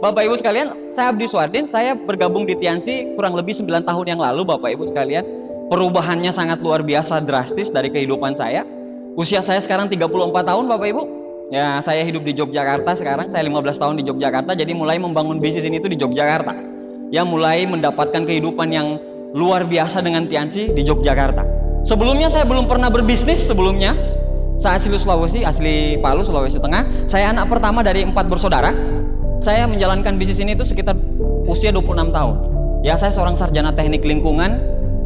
Bapak Ibu sekalian, saya Abdi Suardin, saya bergabung di Tiansi kurang lebih 9 tahun yang lalu Bapak Ibu sekalian. Perubahannya sangat luar biasa drastis dari kehidupan saya. Usia saya sekarang 34 tahun Bapak Ibu. Ya, saya hidup di Yogyakarta sekarang, saya 15 tahun di Yogyakarta, jadi mulai membangun bisnis ini tuh di Yogyakarta. Ya, mulai mendapatkan kehidupan yang luar biasa dengan Tiansi di Yogyakarta. Sebelumnya saya belum pernah berbisnis sebelumnya. Saya asli Sulawesi, asli Palu, Sulawesi Tengah. Saya anak pertama dari 4 bersaudara. Saya menjalankan bisnis ini itu sekitar usia 26 tahun. Ya, saya seorang sarjana teknik lingkungan.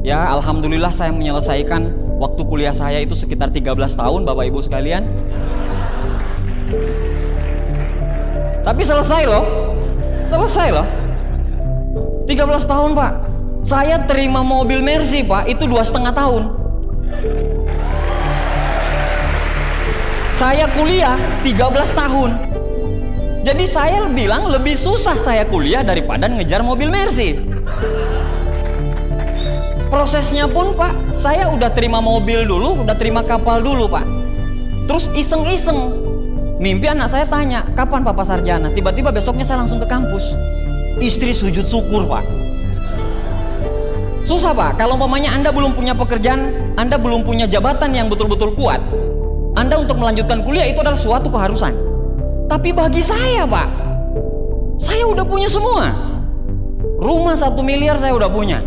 Ya, alhamdulillah saya menyelesaikan waktu kuliah saya itu sekitar 13 tahun Bapak Ibu sekalian. Tapi selesai loh. 13 tahun Pak. Saya terima mobil Mercy Pak, itu 2,5 tahun. Saya kuliah 13 tahun. Jadi saya bilang lebih susah saya kuliah daripada ngejar mobil Mercy. Prosesnya pun Pak, saya udah terima mobil dulu, udah terima kapal dulu Pak. Terus iseng-iseng, mimpi anak saya tanya, kapan Papa sarjana? Tiba-tiba besoknya saya langsung ke kampus. Istri sujud syukur Pak. Susah Pak, kalau umpamanya Anda belum punya pekerjaan, Anda belum punya jabatan yang betul-betul kuat, Anda untuk melanjutkan kuliah itu adalah suatu keharusan. Tapi bagi saya Pak, saya udah punya semua. Rumah 1 miliar saya udah punya,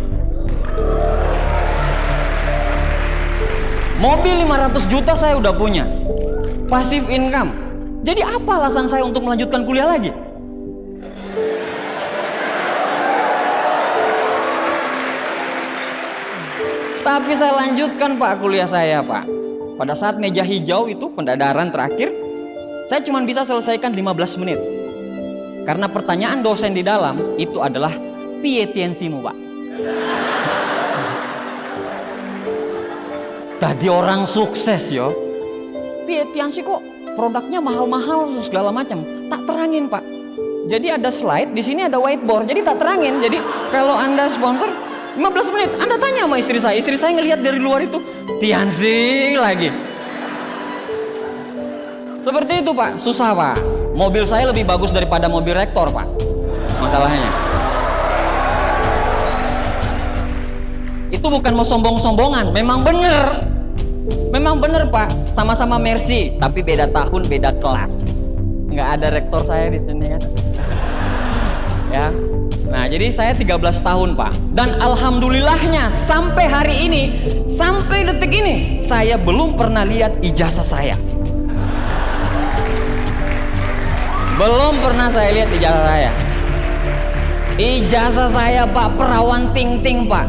mobil 500 juta saya udah punya, passive income. Jadi apa alasan saya untuk melanjutkan kuliah lagi? Tapi saya lanjutkan Pak kuliah saya Pak. Pada saat meja hijau itu pendadaran terakhir, saya cuma bisa selesaikan 15 menit. Karena pertanyaan dosen di dalam itu adalah piye tiensimu Pak? Tadi orang sukses yo. Piye tiensi kok produknya mahal-mahal segala macam. Tak terangin Pak. Jadi ada slide, di sini ada whiteboard. Jadi tak terangin. Jadi kalau Anda sponsor 15 menit, Anda tanya sama istri saya ngelihat dari luar itu, Tiansi lagi. Seperti itu Pak, susah Pak. Mobil saya lebih bagus daripada mobil rektor Pak, masalahnya. Itu bukan mau sombong-sombongan, memang bener Pak. Sama-sama Mercy, tapi beda tahun, beda kelas. Nggak ada rektor saya di sini kan. Ya. Nah, jadi saya 13 tahun Pak. Dan alhamdulillahnya sampai hari ini, sampai detik ini, saya belum pernah lihat ijazah saya. Belum pernah saya lihat ijazah saya. Ijazah saya Pak, perawan ting-ting Pak.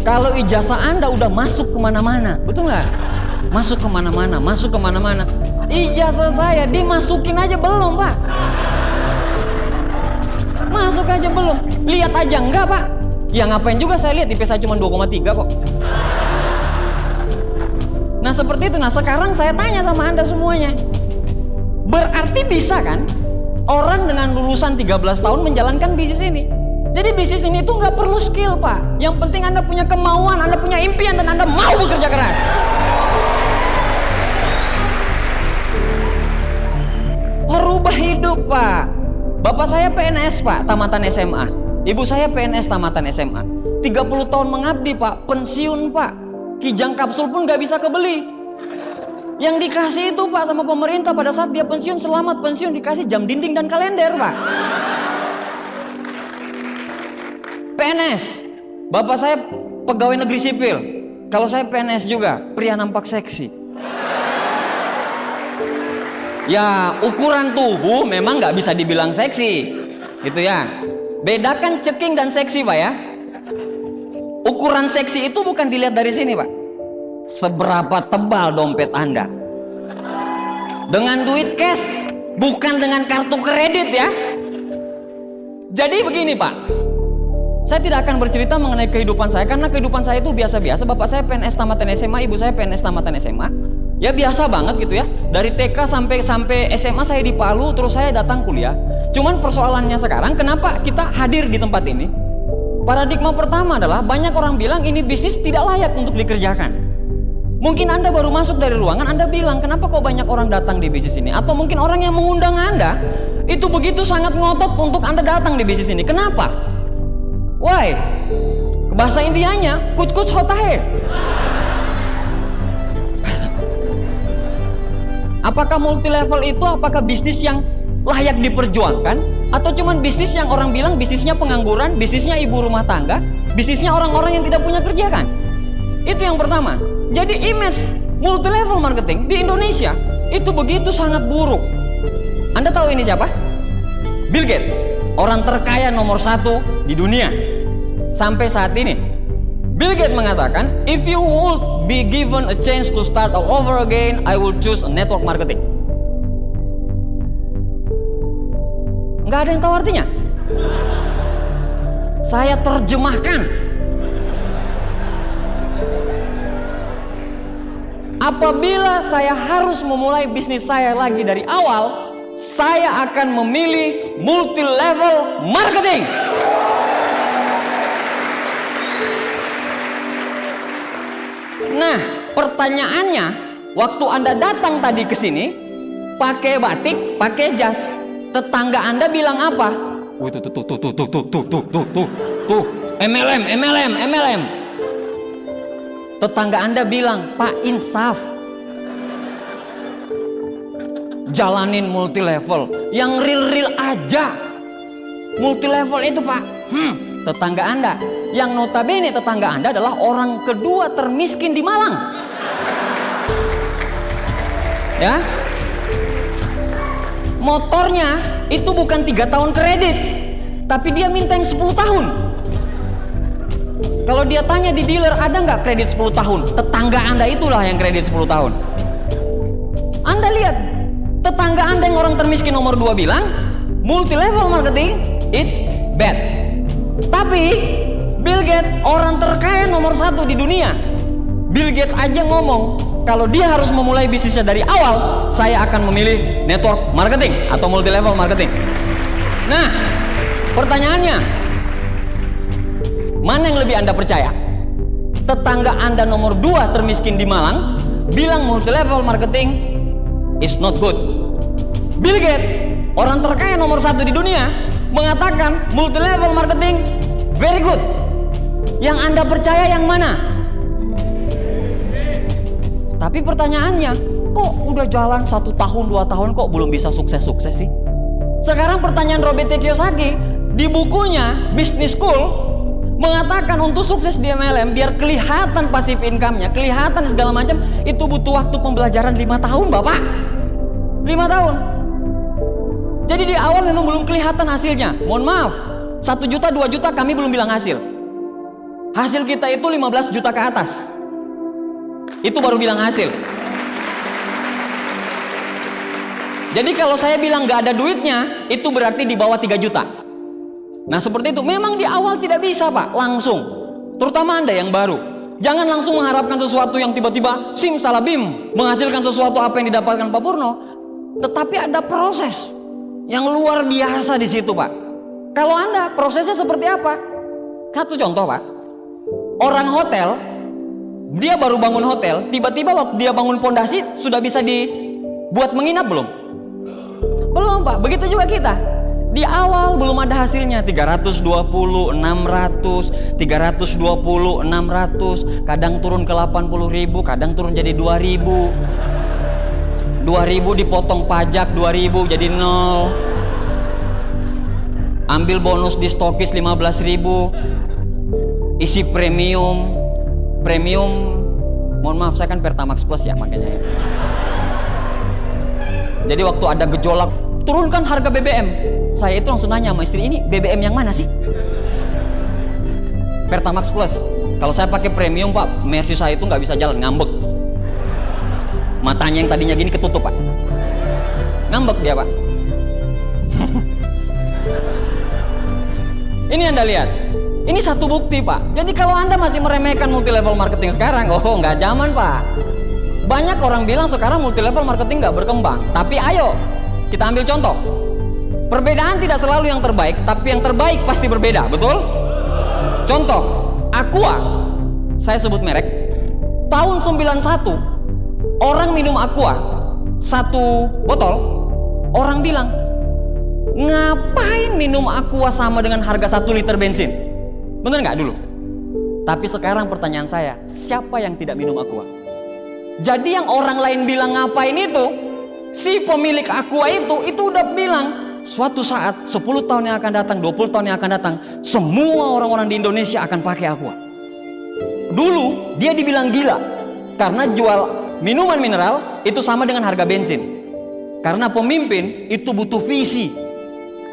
Kalau ijazah Anda udah masuk kemana-mana, betul nggak? Masuk kemana-mana. Ijazah saya dimasukin aja belum Pak. Masuk aja belum. Lihat aja enggak Pak. Ya ngapain juga saya lihat, IP saya cuma 2,3 kok. Nah seperti itu. Nah sekarang saya tanya sama Anda semuanya, berarti bisa kan orang dengan lulusan 13 tahun menjalankan bisnis ini? Jadi bisnis ini tuh nggak perlu skill Pak. Yang penting Anda punya kemauan, Anda punya impian, dan Anda mau bekerja keras. Merubah hidup Pak. Bapak saya PNS Pak, tamatan SMA. Ibu saya PNS tamatan SMA. 30 tahun mengabdi Pak, pensiun Pak. Kijang kapsul pun nggak bisa kebeli. Yang dikasih itu Pak sama pemerintah pada saat dia pensiun, selamat pensiun, dikasih jam dinding dan kalender Pak. PNS. Bapak saya pegawai negeri sipil. Kalau saya PNS juga, pria nampak seksi. Ya ukuran tubuh memang nggak bisa dibilang seksi, gitu ya. Bedakan ceking dan seksi Pak ya. Ukuran seksi itu bukan dilihat dari sini Pak. Seberapa tebal dompet Anda. Dengan duit cash, bukan dengan kartu kredit ya. Jadi begini Pak, saya tidak akan bercerita mengenai kehidupan saya, karena kehidupan saya itu biasa-biasa. Bapak saya PNS tamatan SMA, ibu saya PNS tamatan SMA. Ya biasa banget gitu ya. Dari TK sampai SMA saya di Palu, terus saya datang kuliah. Cuman persoalannya sekarang, kenapa kita hadir di tempat ini? Paradigma pertama adalah banyak orang bilang ini bisnis tidak layak untuk dikerjakan. Mungkin Anda baru masuk dari ruangan, Anda bilang, kenapa kok banyak orang datang di bisnis ini? Atau mungkin orang yang mengundang Anda itu begitu sangat ngotot untuk Anda datang di bisnis ini. Kenapa? Why? Bahasa Indianya, kuch-kuch hota hai. Apakah multi level itu apakah bisnis yang layak diperjuangkan? Atau cuman bisnis yang orang bilang bisnisnya pengangguran, bisnisnya ibu rumah tangga, bisnisnya orang-orang yang tidak punya kerja kan? Itu yang pertama. Jadi image multi level marketing di Indonesia itu begitu sangat buruk. Anda tahu ini siapa? Bill Gates, orang terkaya nomor 1 di dunia sampai saat ini. Bill Gates mengatakan, if you would be given a chance to start all over again, I will choose a network marketing. Nggak ada yang tahu artinya. Saya terjemahkan. Apabila saya harus memulai bisnis saya lagi dari awal, saya akan memilih multi level marketing. Nah, pertanyaannya, waktu Anda datang tadi ke sini, pakai batik, pakai jas, tetangga Anda bilang apa? Wih, tuh, MLM. Tetangga Anda bilang, Pak, insaf, jalanin multi level, yang real aja. Multi level itu, Pak. Tetangga Anda, yang notabene tetangga Anda adalah orang kedua termiskin di Malang. Ya, motornya itu bukan 3 tahun kredit, tapi dia minta yang 10 tahun. Kalau dia tanya di dealer, ada nggak kredit 10 tahun? Tetangga Anda itulah yang kredit 10 tahun. Anda lihat, tetangga Anda yang orang termiskin nomor 2 bilang, multi level marketing, it's bad. Tapi, Bill Gates, orang terkaya nomor 1 di dunia, Bill Gates aja ngomong, kalau dia harus memulai bisnisnya dari awal, saya akan memilih network marketing atau multi level marketing. Nah, pertanyaannya, mana yang lebih Anda percaya? Tetangga Anda nomor 2 termiskin di Malang bilang multi level marketing is not good. Bill Gates, orang terkaya nomor 1 di dunia, mengatakan multi level marketing very good. Yang Anda percaya yang mana? Tapi pertanyaannya, kok udah jalan 1 tahun 2 tahun kok belum bisa sukses-sukses sih? Sekarang pertanyaan Robert T. Kiyosaki di bukunya Business School mengatakan untuk sukses di MLM, biar kelihatan pasif income-nya, kelihatan segala macam, itu butuh waktu pembelajaran 5 tahun, Bapak. 5 tahun. Jadi di awal memang belum kelihatan hasilnya. Mohon maaf, 1 juta, 2 juta kami belum bilang hasil. Hasil kita itu 15 juta ke atas. Itu baru bilang hasil. Jadi kalau saya bilang nggak ada duitnya, itu berarti di bawah 3 juta. Nah seperti itu, memang di awal tidak bisa, Pak, langsung. Terutama Anda yang baru. Jangan langsung mengharapkan sesuatu yang tiba-tiba simsalabim menghasilkan sesuatu apa yang didapatkan Pak Purno. Tetapi ada proses yang luar biasa di situ, Pak. Kalau Anda, prosesnya seperti apa? Satu contoh, Pak. Orang hotel, dia baru bangun hotel, tiba-tiba waktu dia bangun pondasi, sudah bisa dibuat menginap belum? Belum, Pak. Begitu juga kita. Di awal belum ada hasilnya, 320, 600, 320, 600, kadang turun ke 80.000, kadang turun jadi 2.000. 2.000 dipotong pajak, 2.000 jadi 0. Ambil bonus di stokis 15.000. Isi premium. Mohon maaf, saya kan Pertamax Plus ya, makanya ya. Jadi waktu ada gejolak, turunkan harga BBM. Saya itu langsung nanya sama istri, ini BBM yang mana sih? Pertamax Plus. Kalau saya pakai premium, Pak, Mercy saya itu nggak bisa jalan, ngambek. Matanya yang tadinya gini ketutup, Pak. Ngambek dia, Pak. Ini Anda lihat. Ini satu bukti, Pak. Jadi kalau Anda masih meremehkan multi level marketing sekarang, oh nggak zaman, Pak. Banyak orang bilang sekarang multi level marketing nggak berkembang. Tapi ayo, kita ambil contoh. Perbedaan tidak selalu yang terbaik, tapi yang terbaik pasti berbeda, betul? Contoh, Aqua, saya sebut merek. Tahun 91 orang minum aqua satu botol, orang bilang, ngapain minum aqua sama dengan harga 1 liter bensin? Bener nggak dulu? Tapi sekarang pertanyaan saya, siapa yang tidak minum aqua? Jadi yang orang lain bilang ngapain itu, si pemilik aqua itu udah bilang, suatu saat 10 tahun yang akan datang, 20 tahun yang akan datang, semua orang-orang di Indonesia akan pakai aqua. Dulu dia dibilang gila karena jual minuman mineral itu sama dengan harga bensin. Karena pemimpin itu butuh visi.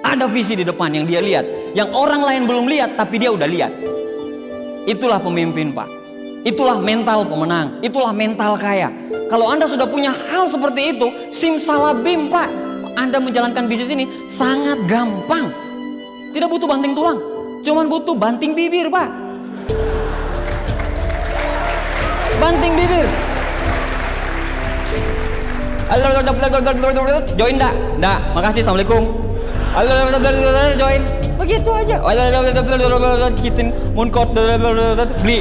Ada visi di depan yang dia lihat, yang orang lain belum lihat tapi dia udah lihat. Itulah pemimpin, Pak. Itulah mental pemenang, itulah mental kaya. Kalau Anda sudah punya hal seperti itu, simsalabim, Pak, Anda menjalankan bisnis ini sangat gampang. Tidak butuh banting tulang, cuman butuh banting bibir, Pak. Banting bibir. Join dak? Dak, makasih, assalamualaikum. Join. Begitu aja. Kitin munkot beli.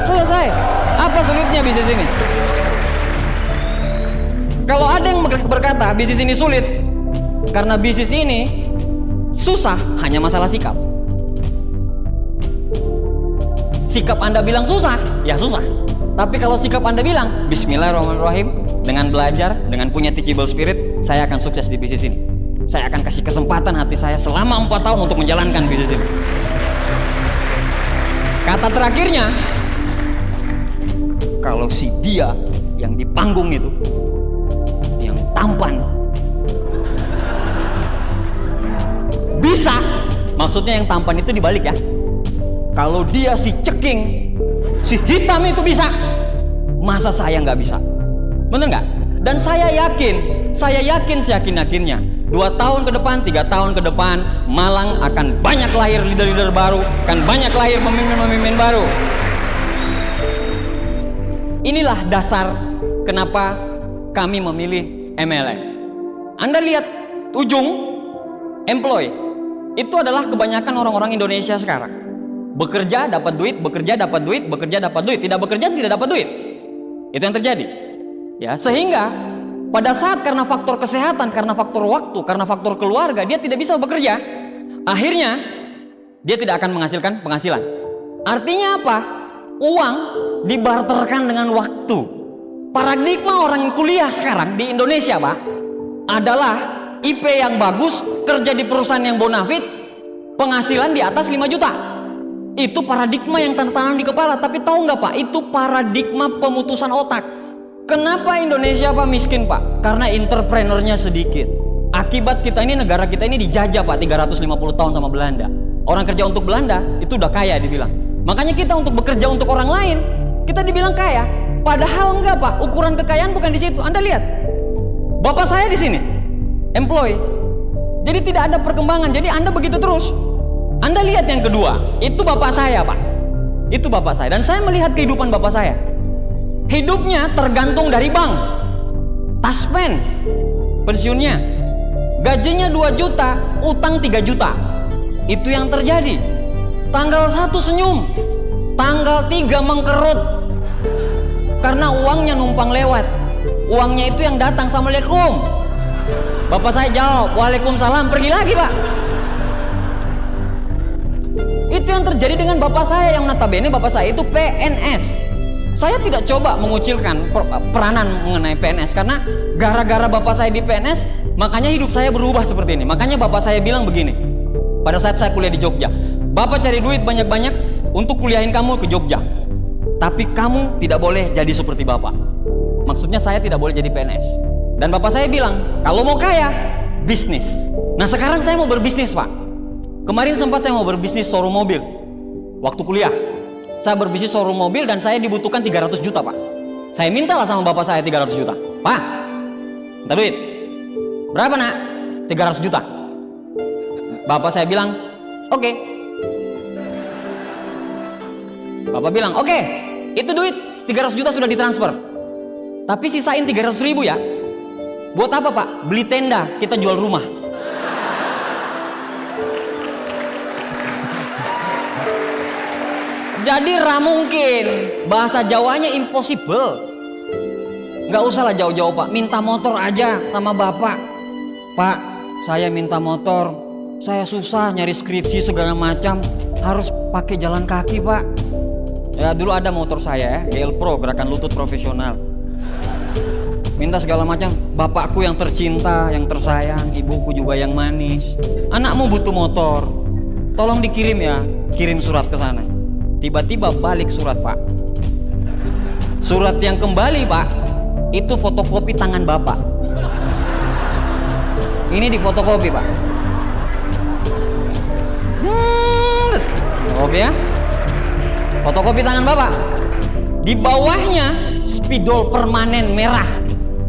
Selesai. Apa sulitnya bisnis ini? Kalau ada yang berkata bisnis ini sulit karena bisnis ini susah, hanya masalah sikap. Sikap Anda bilang susah, ya susah. Tapi kalau sikap Anda bilang bismillahirrahmanirrahim, dengan belajar, dengan punya teachable spirit, saya akan sukses di bisnis ini. Saya akan kasih kesempatan hati saya selama 4 tahun untuk menjalankan bisnis ini. Kata terakhirnya, kalau si dia yang di panggung itu, yang tampan, bisa, maksudnya yang tampan itu dibalik ya. Kalau dia si ceking, si hitam itu bisa, masa saya nggak bisa? Bener nggak? Dan saya yakin seyakin-yakinnya 2 tahun ke depan, 3 tahun ke depan, Malang akan banyak lahir leader-leader baru, akan banyak lahir pemimpin-pemimpin baru. Inilah dasar kenapa kami memilih MLM. Anda lihat ujung employee, itu adalah kebanyakan orang-orang Indonesia sekarang. Bekerja dapat duit, bekerja dapat duit, bekerja dapat duit, tidak bekerja tidak dapat duit. Itu yang terjadi. Ya, sehingga pada saat karena faktor kesehatan, karena faktor waktu, karena faktor keluarga, dia tidak bisa bekerja. Akhirnya dia tidak akan menghasilkan penghasilan. Artinya apa? Uang dibarterkan dengan waktu. Paradigma orang kuliah sekarang di Indonesia, Pak, adalah IP yang bagus, kerja di perusahaan yang bonafit, penghasilan di atas 5 juta. Itu paradigma yang tertanam di kepala. Tapi tahu nggak, Pak? Itu paradigma pemutusan otak. Kenapa Indonesia, Pak, miskin, Pak? Karena entrepreneurnya sedikit. Akibat kita ini, negara kita ini dijajah, Pak, 350 tahun sama Belanda. Orang kerja untuk Belanda itu udah kaya dibilang. Makanya kita untuk bekerja untuk orang lain, kita dibilang kaya. Padahal enggak, Pak. Ukuran kekayaan bukan di situ. Anda lihat, bapak saya di sini, employee. Jadi tidak ada perkembangan. Jadi Anda begitu terus. Anda lihat yang kedua, itu bapak saya, Pak. Itu bapak saya. Dan saya melihat kehidupan bapak saya. Hidupnya tergantung dari bank, taspen, pensiunnya, gajinya 2 juta, utang 3 juta. Itu yang terjadi. Tanggal 1 senyum, tanggal 3 mengkerut, karena uangnya numpang lewat. Uangnya itu yang datang, assalamualaikum. Bapak saya jawab, waalaikumsalam, pergi lagi, Pak. Itu yang terjadi dengan bapak saya, yang notabene bapak saya itu PNS. Saya tidak coba mengucilkan peranan mengenai PNS, karena gara-gara bapak saya di PNS, makanya hidup saya berubah seperti ini. Makanya bapak saya bilang begini, pada saat saya kuliah di Jogja, bapak cari duit banyak-banyak untuk kuliahin kamu ke Jogja, tapi kamu tidak boleh jadi seperti bapak. Maksudnya saya tidak boleh jadi PNS. Dan bapak saya bilang, kalau mau kaya, bisnis. Nah sekarang saya mau berbisnis, Pak. Kemarin sempat saya mau berbisnis showroom mobil. Waktu kuliah saya berbisnis showroom mobil dan saya dibutuhkan 300 juta, Pak. Saya mintalah sama bapak saya 300 juta. Pak, minta duit. Berapa, Nak? 300 juta. Bapak saya bilang, oke. Bapak bilang, oke, itu duit 300 juta sudah ditransfer. Tapi sisain 300 ribu ya. Buat apa, Pak? Beli tenda, kita jual rumah. Jadi mungkin, bahasa Jawanya impossible. Nggak usah lah jauh-jauh Pak, minta motor aja sama bapak. Pak, saya minta motor, saya susah nyari skripsi segala macam, harus pakai jalan kaki Pak. Ya dulu ada motor saya ya, GL Pro, gerakan lutut profesional. Minta segala macam, bapakku yang tercinta, yang tersayang, ibuku juga yang manis. Anakmu butuh motor, tolong dikirim ya, kirim surat ke sana. Tiba-tiba balik surat Pak. Surat yang kembali Pak, itu fotokopi tangan bapak. Ini di fotokopi Pak. Fotokopi ya. Fotokopi tangan bapak. Di bawahnya spidol permanen merah.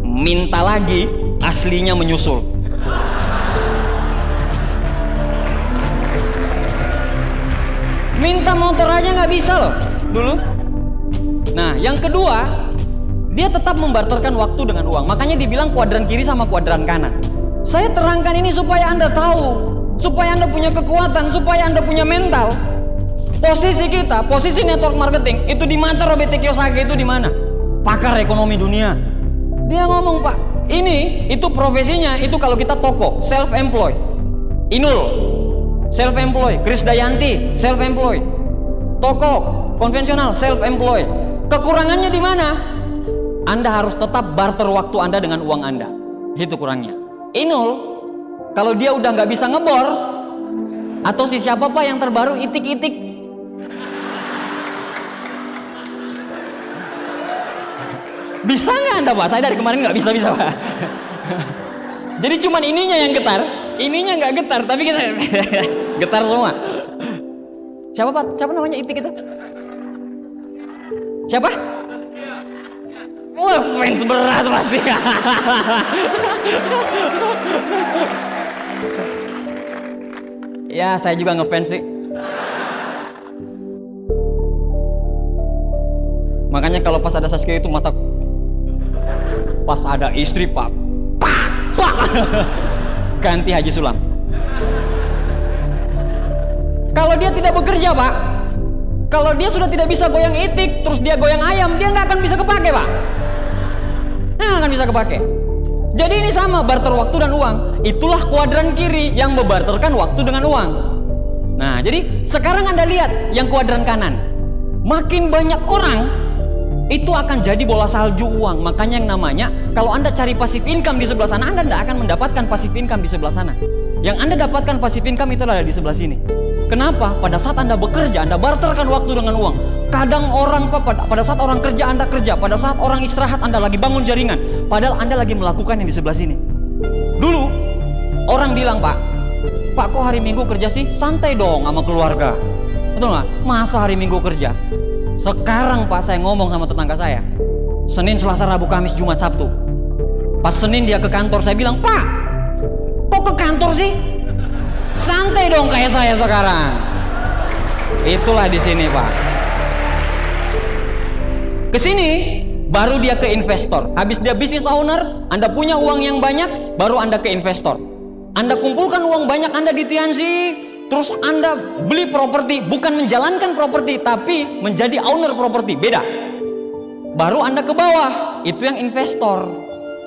Minta lagi, aslinya menyusul. Minta motor aja nggak bisa loh dulu. Nah, yang kedua, dia tetap membarterkan waktu dengan uang. Makanya dibilang kuadran kiri sama kuadran kanan. Saya terangkan ini supaya Anda tahu, supaya Anda punya kekuatan, supaya Anda punya mental. Posisi kita, posisi network marketing itu di mata Robert T. Kiyosaki itu di mana? Pakar ekonomi dunia. Dia ngomong Pak, ini itu profesinya itu kalau kita toko self-employed. Inul self-employed, Krisdayanti self-employed, toko konvensional self-employed. Kekurangannya di mana? Anda harus tetap barter waktu Anda dengan uang Anda. Itu kurangnya. Inul, kalau dia udah nggak bisa ngebor, atau si siapa Pak yang terbaru itik-itik. Bisa nggak Anda Pak? Saya dari kemarin nggak bisa Pak. Jadi cuman ininya yang getar, ininya nggak getar, tapi kita getar semua. Siapa Pak? Siapa namanya itik itu? Siapa? Wah, fans berat pasti. Ya, saya juga ngefans sih. Makanya kalau pas ada Saskia itu mata, pas ada istri Pak, ganti Haji Sulam. Kalau dia tidak bekerja Pak, kalau dia sudah tidak bisa goyang itik, terus dia goyang ayam, dia nggak akan bisa kepake Pak. Nggak akan bisa kepake. Jadi ini sama, barter waktu dan uang. Itulah kuadran kiri yang membarterkan waktu dengan uang. Nah, jadi sekarang Anda lihat yang kuadran kanan. Makin banyak orang itu akan jadi bola salju uang. Makanya yang namanya, kalau Anda cari passive income di sebelah sana, Anda tidak akan mendapatkan passive income di sebelah sana. Yang Anda dapatkan passive income itu adalah di sebelah sini. Kenapa? Pada saat Anda bekerja, Anda barterkan waktu dengan uang. Kadang orang pada saat orang kerja, Anda kerja. Pada saat orang istirahat, Anda lagi bangun jaringan. Padahal Anda lagi melakukan yang di sebelah sini. Dulu orang bilang, Pak kok hari Minggu kerja sih? Santai dong sama keluarga. Betul nggak? Masa hari Minggu kerja? Sekarang Pak, saya ngomong sama tetangga saya, Senin, Selasa, Rabu, Kamis, Jumat, Sabtu. Pas Senin dia ke kantor, saya bilang, Pak kok ke kantor sih? Santai dong kayak saya sekarang. Itulah di sini Pak. Kesini baru dia ke investor. Habis dia business owner, Anda punya uang yang banyak, baru Anda ke investor. Anda kumpulkan uang banyak, Anda di Tiansi, terus Anda beli properti, bukan menjalankan properti, tapi menjadi owner properti, beda. Baru Anda ke bawah, itu yang investor.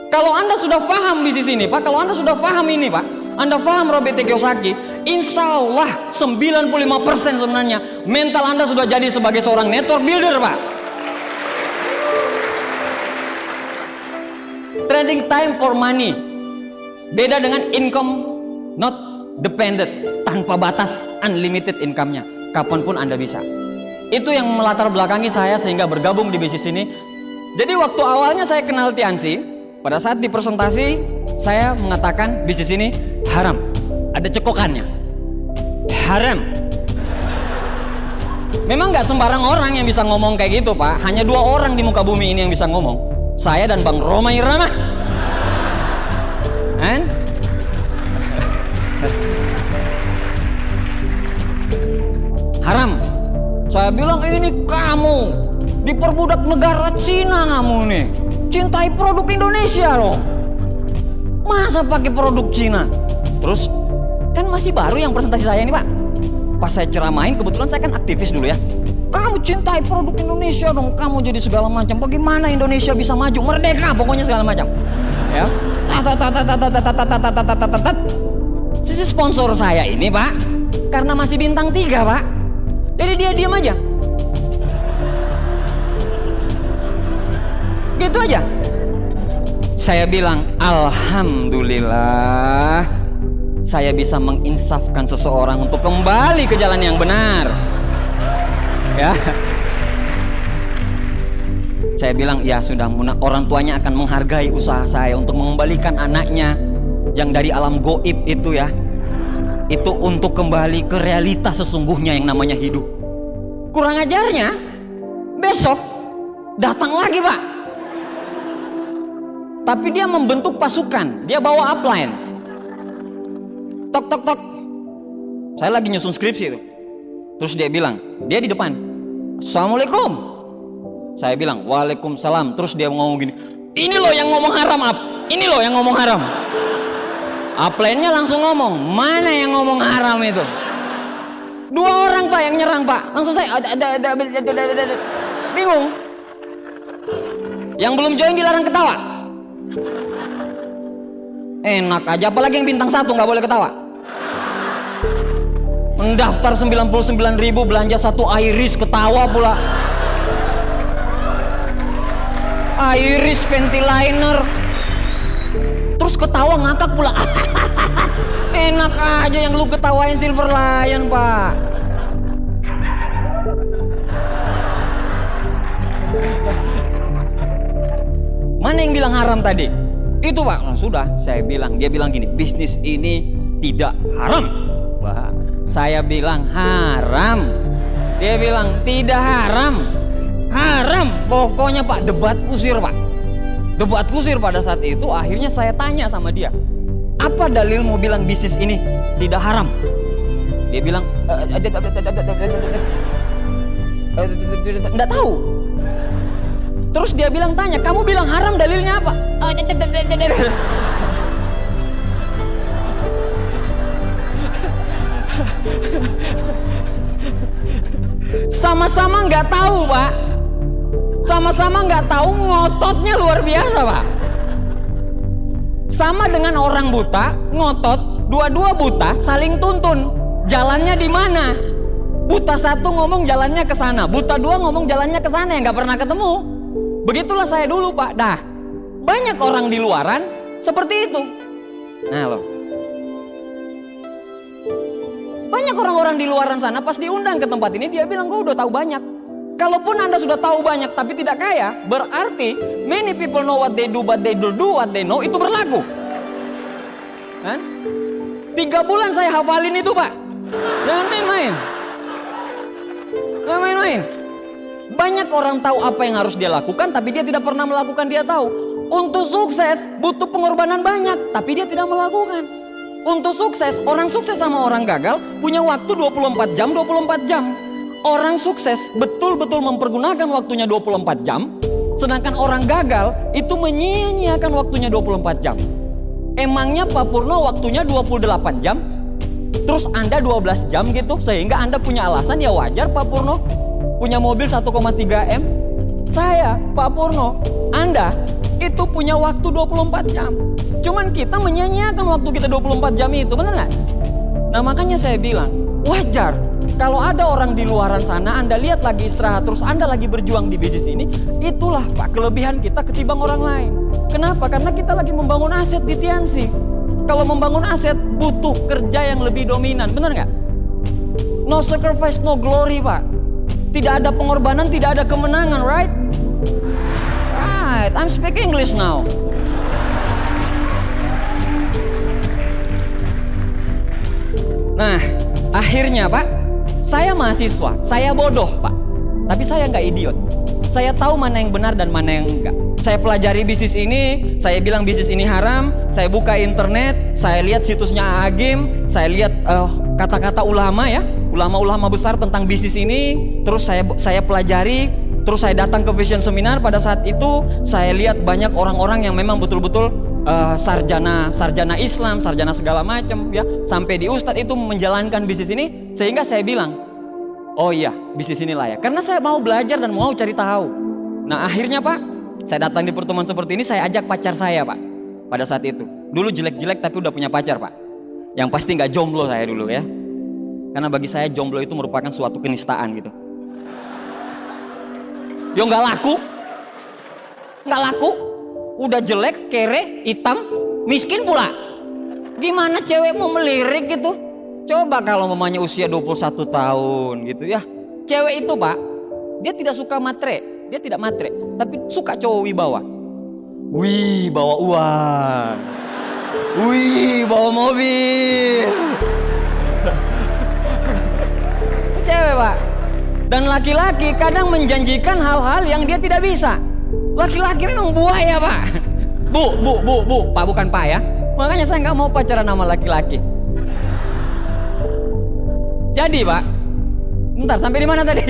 Kalau Anda sudah paham bisnis ini Pak, kalau Anda sudah paham ini Pak, Anda paham Robert T. Kiyosaki, insya Allah 95% sebenarnya mental Anda sudah jadi sebagai seorang network builder Pak. Trading time for money, beda dengan income not dependent, tanpa batas, unlimited income-nya, kapanpun Anda bisa. Itu yang melatar belakangi saya sehingga bergabung di bisnis ini. Jadi waktu awalnya saya kenal Tiansi, pada saat di presentasi saya mengatakan bisnis ini haram, ada cekokannya, haram. Memang nggak sembarang orang yang bisa ngomong kayak gitu Pak. Hanya 2 orang di muka bumi ini yang bisa ngomong, saya dan Bang Roma Irama. Haram. Saya bilang, ini kamu diperbudak negara Cina, kamu nih cintai produk Indonesia loh. Masa pakai produk Cina? Terus kan masih baru yang presentasi saya ini Pak. Pas saya ceramain, kebetulan saya kan aktivis dulu ya. Kamu cintai produk Indonesia dong, kamu jadi segala macam. Bagaimana Indonesia bisa maju, merdeka, pokoknya segala macam. Ya, si sponsor saya ini Pak, karena masih bintang 3 Pak, jadi dia diam aja. Gitu aja. Saya bilang, alhamdulillah, saya bisa menginsafkan seseorang untuk kembali ke jalan yang benar. Ya, saya bilang ya sudah, orang tuanya akan menghargai usaha saya untuk mengembalikan anaknya yang dari alam goib itu ya, itu untuk kembali ke realitas sesungguhnya yang namanya hidup. Kurang ajarnya, besok datang lagi Pak, tapi dia membentuk pasukan, dia bawa upline, tok tok tok, saya lagi nyusun skripsi itu. Terus dia bilang, dia di depan, Assalamualaikum. Saya bilang, Waalaikumsalam. Terus dia ngomong gini, ini loh yang ngomong haram, ini loh yang ngomong haram. Upline-nya langsung ngomong, mana yang ngomong haram itu? 2 orang Pak yang nyerang Pak. Langsung saya bingung. Yang belum join dilarang ketawa. Enak aja, apalagi yang bintang 1 nggak boleh ketawa. Mendaftar 99.000, belanja 1 iris, ketawa pula. Iris pentiliner, terus ketawa ngakak pula. Enak aja yang lu ketawain Silver Lion Pak. Mana yang bilang haram tadi? Itu Pak. Nah, sudah saya bilang, dia bilang gini, bisnis ini tidak haram. Wah, saya bilang haram, dia bilang tidak haram. Haram, pokoknya Pak, debat kusir Pak, debat kusir. Pada saat itu akhirnya saya tanya sama dia, apa dalilmu bilang bisnis ini tidak haram? Dia bilang enggak tahu. Terus dia bilang, tanya, kamu bilang haram, dalilnya apa? Sama-sama nggak tahu Pak, sama-sama nggak tahu, ngototnya luar biasa Pak. Sama dengan orang buta, ngotot, dua-dua buta, saling tuntun. Jalannya di mana? Buta 1 ngomong jalannya ke sana, buta 2 ngomong jalannya ke sana, yang nggak pernah ketemu. Begitulah saya dulu Pak. Dah, banyak orang di luaran seperti itu. Nah loh, banyak orang-orang di luaran sana pas diundang ke tempat ini, dia bilang, gue udah tahu banyak. Kalaupun Anda sudah tahu banyak tapi tidak kaya, berarti many people know what they do but they don't do what they know, itu berlaku kan? 3 bulan saya hafalin itu Pak. Jangan main-main, jangan main-main. Banyak orang tahu apa yang harus dia lakukan, tapi dia tidak pernah melakukan. Dia tahu untuk sukses butuh pengorbanan banyak, tapi dia tidak melakukan. Untuk sukses, orang sukses sama orang gagal punya waktu 24 jam, 24 jam. Orang sukses betul-betul mempergunakan waktunya 24 jam, sedangkan orang gagal itu menyia-nyiakan waktunya 24 jam. Emangnya Pak Purno waktunya 28 jam, terus Anda 12 jam gitu, sehingga Anda punya alasan, ya wajar Pak Purno punya mobil 1,3 M. Saya, Pak Purno, Anda itu punya waktu 24 jam. Cuman kita menyia-nyiakan waktu kita 24 jam itu, benar nggak? Nah makanya saya bilang, wajar kalau ada orang di luaran sana, Anda lihat lagi istirahat, terus Anda lagi berjuang di bisnis ini. Itulah Pak kelebihan kita ketimbang orang lain. Kenapa? Karena kita lagi membangun aset di Tianxi. Kalau membangun aset butuh kerja yang lebih dominan, benar nggak? No sacrifice, no glory Pak. Tidak ada pengorbanan, tidak ada kemenangan, right? Right, I'm speaking English now. Nah, akhirnya Pak, saya mahasiswa, saya bodoh Pak, tapi saya nggak idiot. Saya tahu mana yang benar dan mana yang enggak. Saya pelajari bisnis ini, saya bilang bisnis ini haram. Saya buka internet, saya lihat situsnya Agim, saya lihat kata-kata ulama ya, ulama-ulama besar tentang bisnis ini. Terus saya pelajari, terus saya datang ke Vision Seminar. Pada saat itu saya lihat banyak orang-orang yang memang betul-betul sarjana Islam, sarjana segala macam ya, sampai di Ustadz itu menjalankan bisnis ini. Sehingga saya bilang, Oh iya, bisnis inilah ya. Karena saya mau belajar dan mau cari tahu. Nah akhirnya Pak, saya datang di pertemuan seperti ini, saya ajak pacar saya Pak. Pada saat itu, dulu jelek-jelek tapi udah punya pacar Pak. Yang pasti nggak jomblo saya dulu ya. Karena bagi saya jomblo itu merupakan suatu kenistaan gitu. Yo nggak laku, nggak laku. Udah jelek, kere, hitam, miskin pula. Gimana cewek mau melirik gitu? Coba kalau mamanya usia 21 tahun gitu ya. Cewek itu Pak, dia tidak suka matre, dia tidak matre, tapi suka cowok wibawa. Wih, bawa uang. Wih, bawa mobil. Cewek Pak. Dan laki-laki kadang menjanjikan hal-hal yang dia tidak bisa. Laki-laki memang buaya Pak. Bu, Pak bukan Pak ya. Makanya saya nggak mau pacaran sama laki-laki. Jadi Pak, bentar sampai di mana tadi?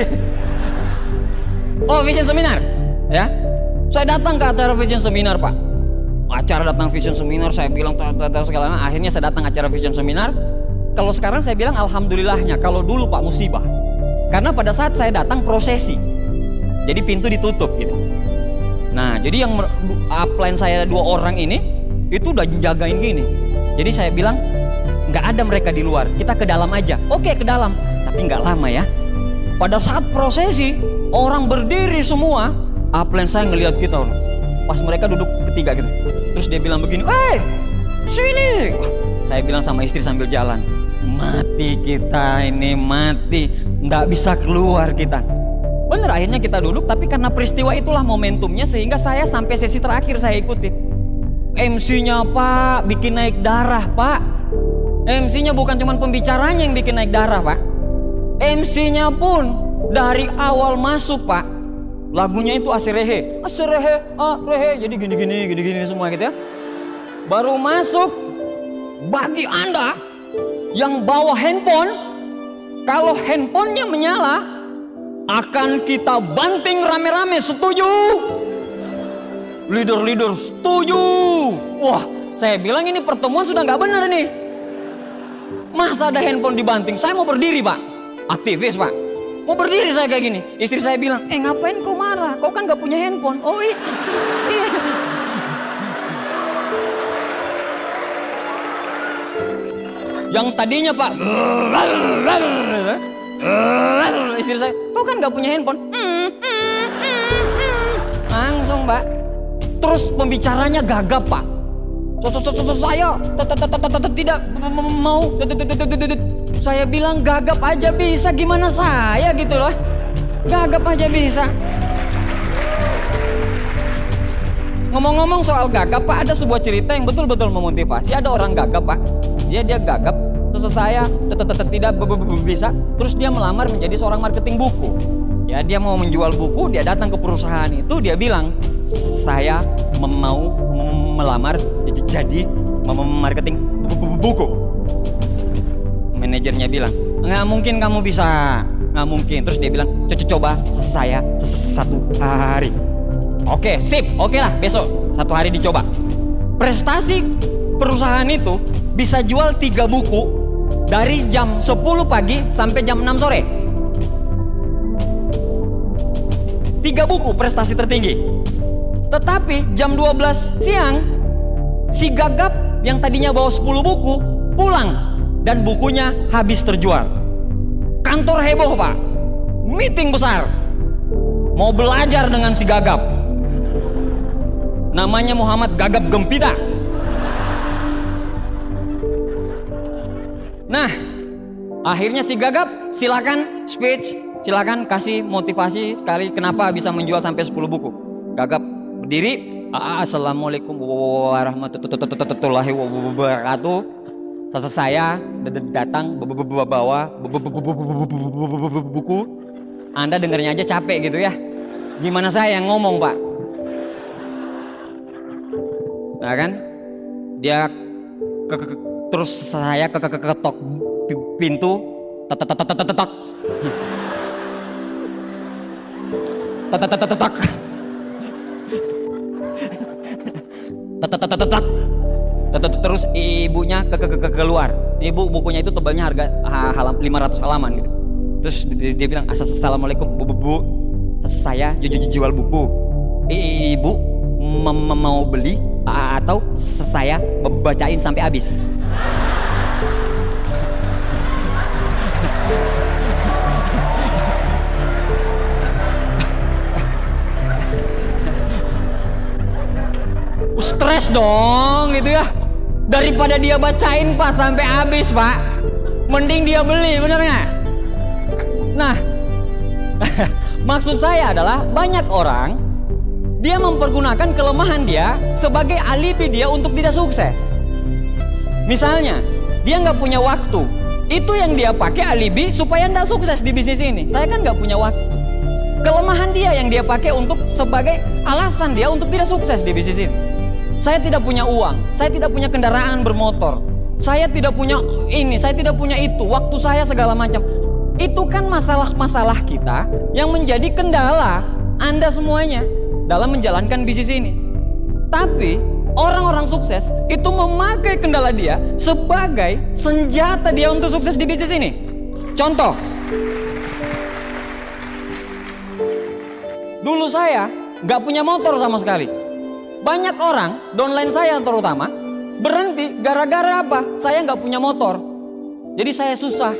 Oh, vision seminar, ya. Saya datang ke acara vision seminar Pak. Acara datang vision seminar, saya bilang segala macam. Akhirnya saya datang acara vision seminar. Kalau sekarang saya bilang alhamdulillahnya. Kalau dulu Pak musibah. Karena pada saat saya datang prosesi, jadi pintu ditutup gitu. Nah, jadi yang upline saya 2 orang ini itu udah jagain gini. Jadi saya bilang nggak ada mereka di luar, kita ke dalam aja. Oke, ke dalam, tapi nggak lama ya. Pada saat prosesi orang berdiri semua, upline saya ngelihat kita. Pas mereka duduk bertiga gitu, terus dia bilang begini, sini. Saya bilang sama istri sambil jalan, mati kita ini, mati, nggak bisa keluar kita. Bener, akhirnya kita duduk, tapi karena peristiwa itulah momentumnya sehingga saya sampai sesi terakhir saya ikutin. MC-nya Pak bikin naik darah Pak. MC-nya bukan cuma pembicaranya yang bikin naik darah Pak. MC-nya pun dari awal masuk Pak, lagunya itu Asirehe, rehe, jadi gini semua gitu ya. Baru masuk, bagi Anda yang bawa handphone, kalau handphonenya menyala, akan kita banting rame-rame, setuju? Leader setuju. Wah, saya bilang ini pertemuan sudah nggak benar nih. Masa ada handphone dibanting? Saya mau berdiri Pak, aktivis Pak. Mau berdiri saya kayak gini. Istri saya bilang, ngapain kau marah? Kau kan nggak punya handphone. Oh iya. Yang tadinya Pak, istri saya, kau kan nggak punya handphone. Langsung Pak. Terus pembicaranya gagap Pak. Saya tidak mau. Saya bilang gagap aja bisa, gimana saya gitu loh. Gagap aja bisa. Ngomong-ngomong soal gagap Pak, ada sebuah cerita yang betul-betul memotivasi. Ada orang gagap Pak, dia gagap. Terus saya tidak bisa. Terus dia melamar menjadi seorang marketing buku. Ya, dia mau menjual buku, dia datang ke perusahaan itu, dia bilang, saya mau melamar jadi marketing buku. Manajernya bilang, nggak mungkin kamu bisa, nggak mungkin. Terus dia bilang, coba saya 1 hari. Oke, sip, oke lah, besok 1 hari dicoba. Prestasi perusahaan itu bisa jual 3 buku dari jam 10 pagi sampai jam 6 sore. 3 buku prestasi tertinggi. Tetapi jam 12 siang si gagap yang tadinya bawa 10 buku pulang dan bukunya habis terjual. Kantor heboh Pak, meeting besar, mau belajar dengan si gagap. Namanya Muhammad Gagap Gempita. Nah, akhirnya si gagap silakan speech, silakan kasih motivasi sekali kenapa bisa menjual sampai 10 buku. Gagap berdiri, assalamualaikum warahmatullahi wabarakatuh. Saya datang bawa buku. Anda dengernya aja capek gitu ya. Gimana saya yang ngomong Pak? Nah kan, dia terus saya ketok pintu, tetak. Terus ibunya keluar. Ibu bukunya itu tebalnya harga 500 halaman gitu. Terus dia bilang, assalamualaikum bu, saya jual buku. Ibu mau beli atau saya bacain sampai habis? Stres dong gitu ya. Daripada dia bacain Pak sampai habis Pak, mending dia beli, bener nggak? Nah, maksud saya adalah banyak orang dia mempergunakan kelemahan dia sebagai alibi dia untuk tidak sukses. Misalnya, dia nggak punya waktu, itu yang dia pakai alibi supaya nggak sukses di bisnis ini. Saya kan nggak punya waktu. Kelemahan dia yang dia pakai untuk sebagai alasan dia untuk tidak sukses di bisnis ini. Saya tidak punya uang, saya tidak punya kendaraan bermotor, saya tidak punya ini, saya tidak punya itu, waktu saya segala macam. Itu kan masalah-masalah kita yang menjadi kendala Anda semuanya dalam menjalankan bisnis ini. Tapi orang-orang sukses itu memakai kendala dia sebagai senjata dia untuk sukses di bisnis ini. Contoh, dulu saya nggak punya motor sama sekali. Banyak orang, downline saya terutama, berhenti gara-gara apa? Saya nggak punya motor. Jadi saya susah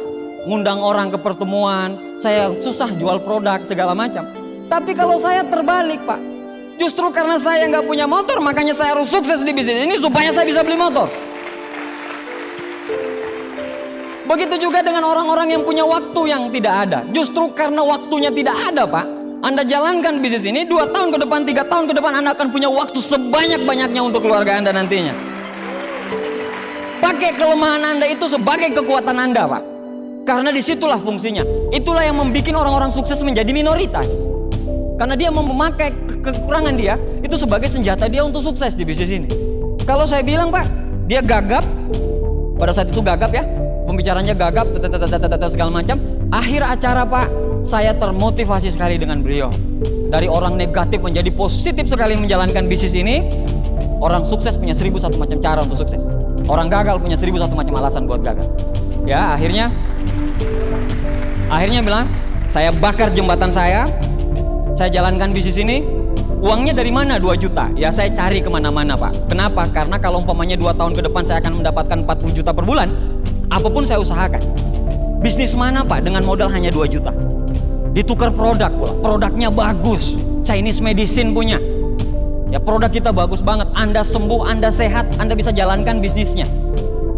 ngundang orang ke pertemuan, saya susah jual produk segala macam. Tapi kalau saya terbalik Pak, justru karena saya nggak punya motor, makanya saya harus sukses di bisnis ini supaya saya bisa beli motor. Begitu juga dengan orang-orang yang punya waktu yang tidak ada. Justru karena waktunya tidak ada Pak, Anda jalankan bisnis ini 2 tahun ke depan, 3 tahun ke depan, Anda akan punya waktu sebanyak-banyaknya untuk keluarga Anda nantinya. Pakai kelemahan Anda itu sebagai kekuatan Anda Pak, karena disitulah fungsinya. Itulah yang membuat orang-orang sukses menjadi minoritas, karena dia memakai kekurangan dia itu sebagai senjata dia untuk sukses di bisnis ini. Kalau saya bilang Pak, dia gagap, pada saat itu gagap ya, pembicaranya gagap, segala macam. Akhir acara Pak, saya termotivasi sekali dengan beliau. Dari orang negatif menjadi positif sekali menjalankan bisnis ini. Orang sukses punya 1001 macam cara untuk sukses. Orang gagal punya 1001 macam alasan buat gagal. Ya, akhirnya bilang, saya bakar jembatan saya jalankan bisnis ini. Uangnya dari mana? 2 juta. Ya saya cari kemana-mana Pak. Kenapa? Karena kalau umpamanya 2 tahun ke depan saya akan mendapatkan 40 juta per bulan, apapun saya usahakan. Bisnis mana Pak dengan modal hanya 2 juta? Ditukar produk pula, produknya bagus, Chinese medicine punya. Ya produk kita bagus banget, Anda sembuh, Anda sehat, Anda bisa jalankan bisnisnya.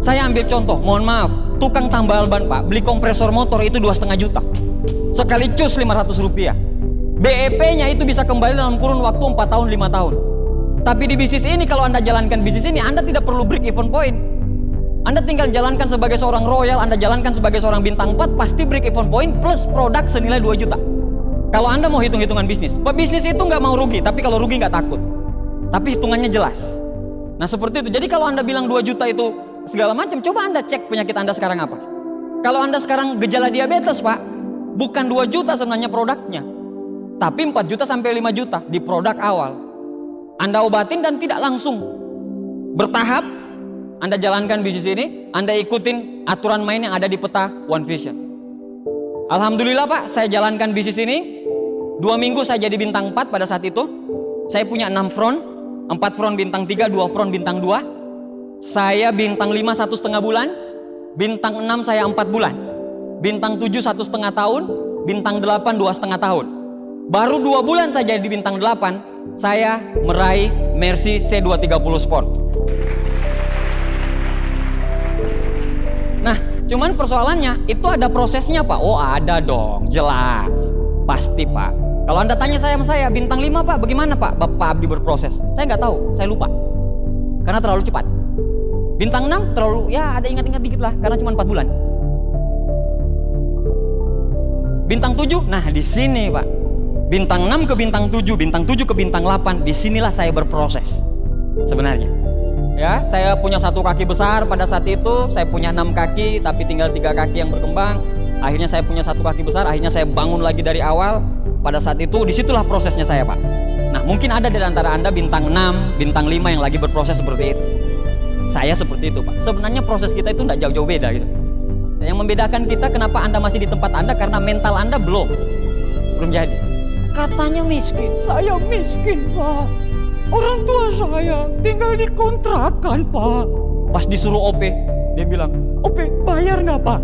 Saya ambil contoh, mohon maaf, tukang tambal ban Pak, beli kompresor motor itu 2,5 juta. Sekali cus 500 rupiah. BEP-nya itu bisa kembali dalam kurun waktu 4 tahun, 5 tahun. Tapi di bisnis ini, kalau Anda jalankan bisnis ini, Anda tidak perlu break even point. Anda tinggal jalankan sebagai seorang royal, Anda jalankan sebagai seorang bintang 4, pasti break even point plus produk senilai 2 juta. Kalau Anda mau hitung-hitungan bisnis, bisnis itu nggak mau rugi, tapi kalau rugi nggak takut. Tapi hitungannya jelas. Nah seperti itu. Jadi kalau Anda bilang 2 juta itu segala macam, coba Anda cek penyakit Anda sekarang apa. Kalau Anda sekarang gejala diabetes Pak, bukan 2 juta sebenarnya produknya, tapi 4 juta sampai 5 juta di produk awal. Anda obatin dan tidak langsung, bertahap. Anda jalankan bisnis ini, Anda ikutin aturan main yang ada di peta One Vision. Alhamdulillah Pak, saya jalankan bisnis ini 2 minggu saya jadi bintang 4 pada saat itu. Saya punya 6 front, 4 front bintang 3, 2 front bintang 2. Saya bintang 5 1,5 bulan, bintang 6 saya 4 bulan, bintang 7 1,5 tahun, bintang 8 2,5 tahun. Baru 2 bulan saya jadi bintang 8, saya meraih Mercy C230 Sport. Nah, cuman persoalannya itu ada prosesnya Pak. Oh ada dong, jelas, pasti Pak. Kalau Anda tanya saya sama saya, bintang 5 Pak, bagaimana Pak Abdi berproses? Saya nggak tahu, saya lupa, karena terlalu cepat. Bintang 6 terlalu, ya ada ingat-ingat dikit lah, karena cuma 4 bulan. Bintang 7, nah di sini Pak, bintang 6 ke bintang 7, bintang 7 ke bintang 8, disinilah saya berproses sebenarnya. Ya, saya punya 1 kaki besar pada saat itu, saya punya 6 kaki, tapi tinggal 3 kaki yang berkembang. Akhirnya saya punya 1 kaki besar, akhirnya saya bangun lagi dari awal. Pada saat itu, disitulah prosesnya saya Pak. Nah, mungkin ada di antara Anda bintang 6, bintang 5 yang lagi berproses seperti itu. Saya seperti itu Pak. Sebenarnya proses kita itu tidak jauh-jauh beda gitu. Yang membedakan kita kenapa Anda masih di tempat Anda karena mental Anda belum jadi. Katanya miskin, saya miskin Pak. Orang tua saya tinggal di kontrakan Pak. Pas disuruh OP, dia bilang, OP bayar nggak Pak?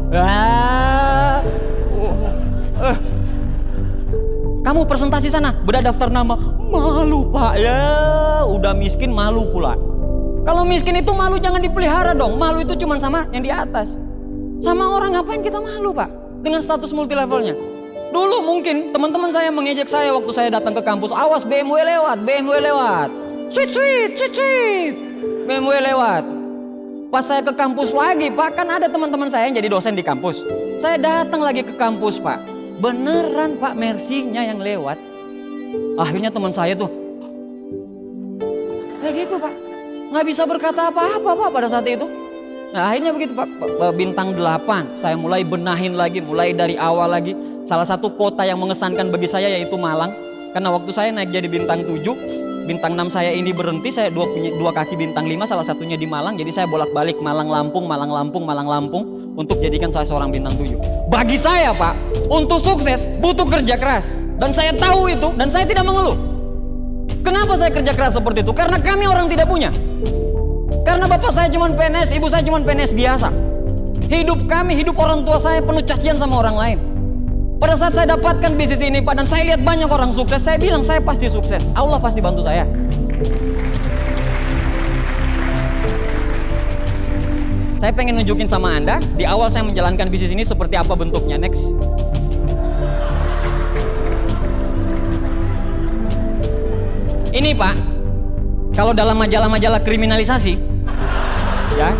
Kamu presentasi sana, beda daftar nama. Malu Pak, ya udah miskin malu pula. Kalau miskin itu malu jangan dipelihara dong. Malu itu cuma sama yang di atas. Sama orang ngapain kita malu Pak? Dengan status multilevelnya. Dulu mungkin teman-teman saya mengejek saya waktu saya datang ke kampus. Awas BMW lewat, BMW lewat. Sweet, sweet, sweet, sweet. BMW lewat. Pas saya ke kampus lagi Pak, kan ada teman-teman saya yang jadi dosen di kampus. Saya datang lagi ke kampus Pak. Beneran Pak, Mercy-nya yang lewat. Akhirnya teman saya tuh kayak gitu Pak. Nggak bisa berkata apa-apa Pak pada saat itu. Nah akhirnya begitu Pak, bintang 8 saya mulai benahin lagi, mulai dari awal lagi. Salah satu kota yang mengesankan bagi saya yaitu Malang. Karena waktu saya naik jadi bintang 7, bintang 6 saya ini berhenti, saya dua kaki bintang 5, salah satunya di Malang. Jadi saya bolak-balik Malang Lampung, Malang Lampung, Malang Lampung untuk jadikan saya seorang bintang 7. Bagi saya Pak, untuk sukses butuh kerja keras. Dan saya tahu itu dan saya tidak mengeluh. Kenapa saya kerja keras seperti itu? Karena kami orang tidak punya. Karena bapak saya cuma PNS, ibu saya cuma PNS biasa. Hidup kami, hidup orang tua saya penuh cacian sama orang lain. Pada saat saya dapatkan bisnis ini Pak, dan saya lihat banyak orang sukses, saya bilang saya pasti sukses. Allah pasti bantu saya. Saya pengen nunjukin sama Anda, di awal saya menjalankan bisnis ini seperti apa bentuknya. Next. Ini Pak, kalau dalam majalah-majalah kriminalisasi, ya,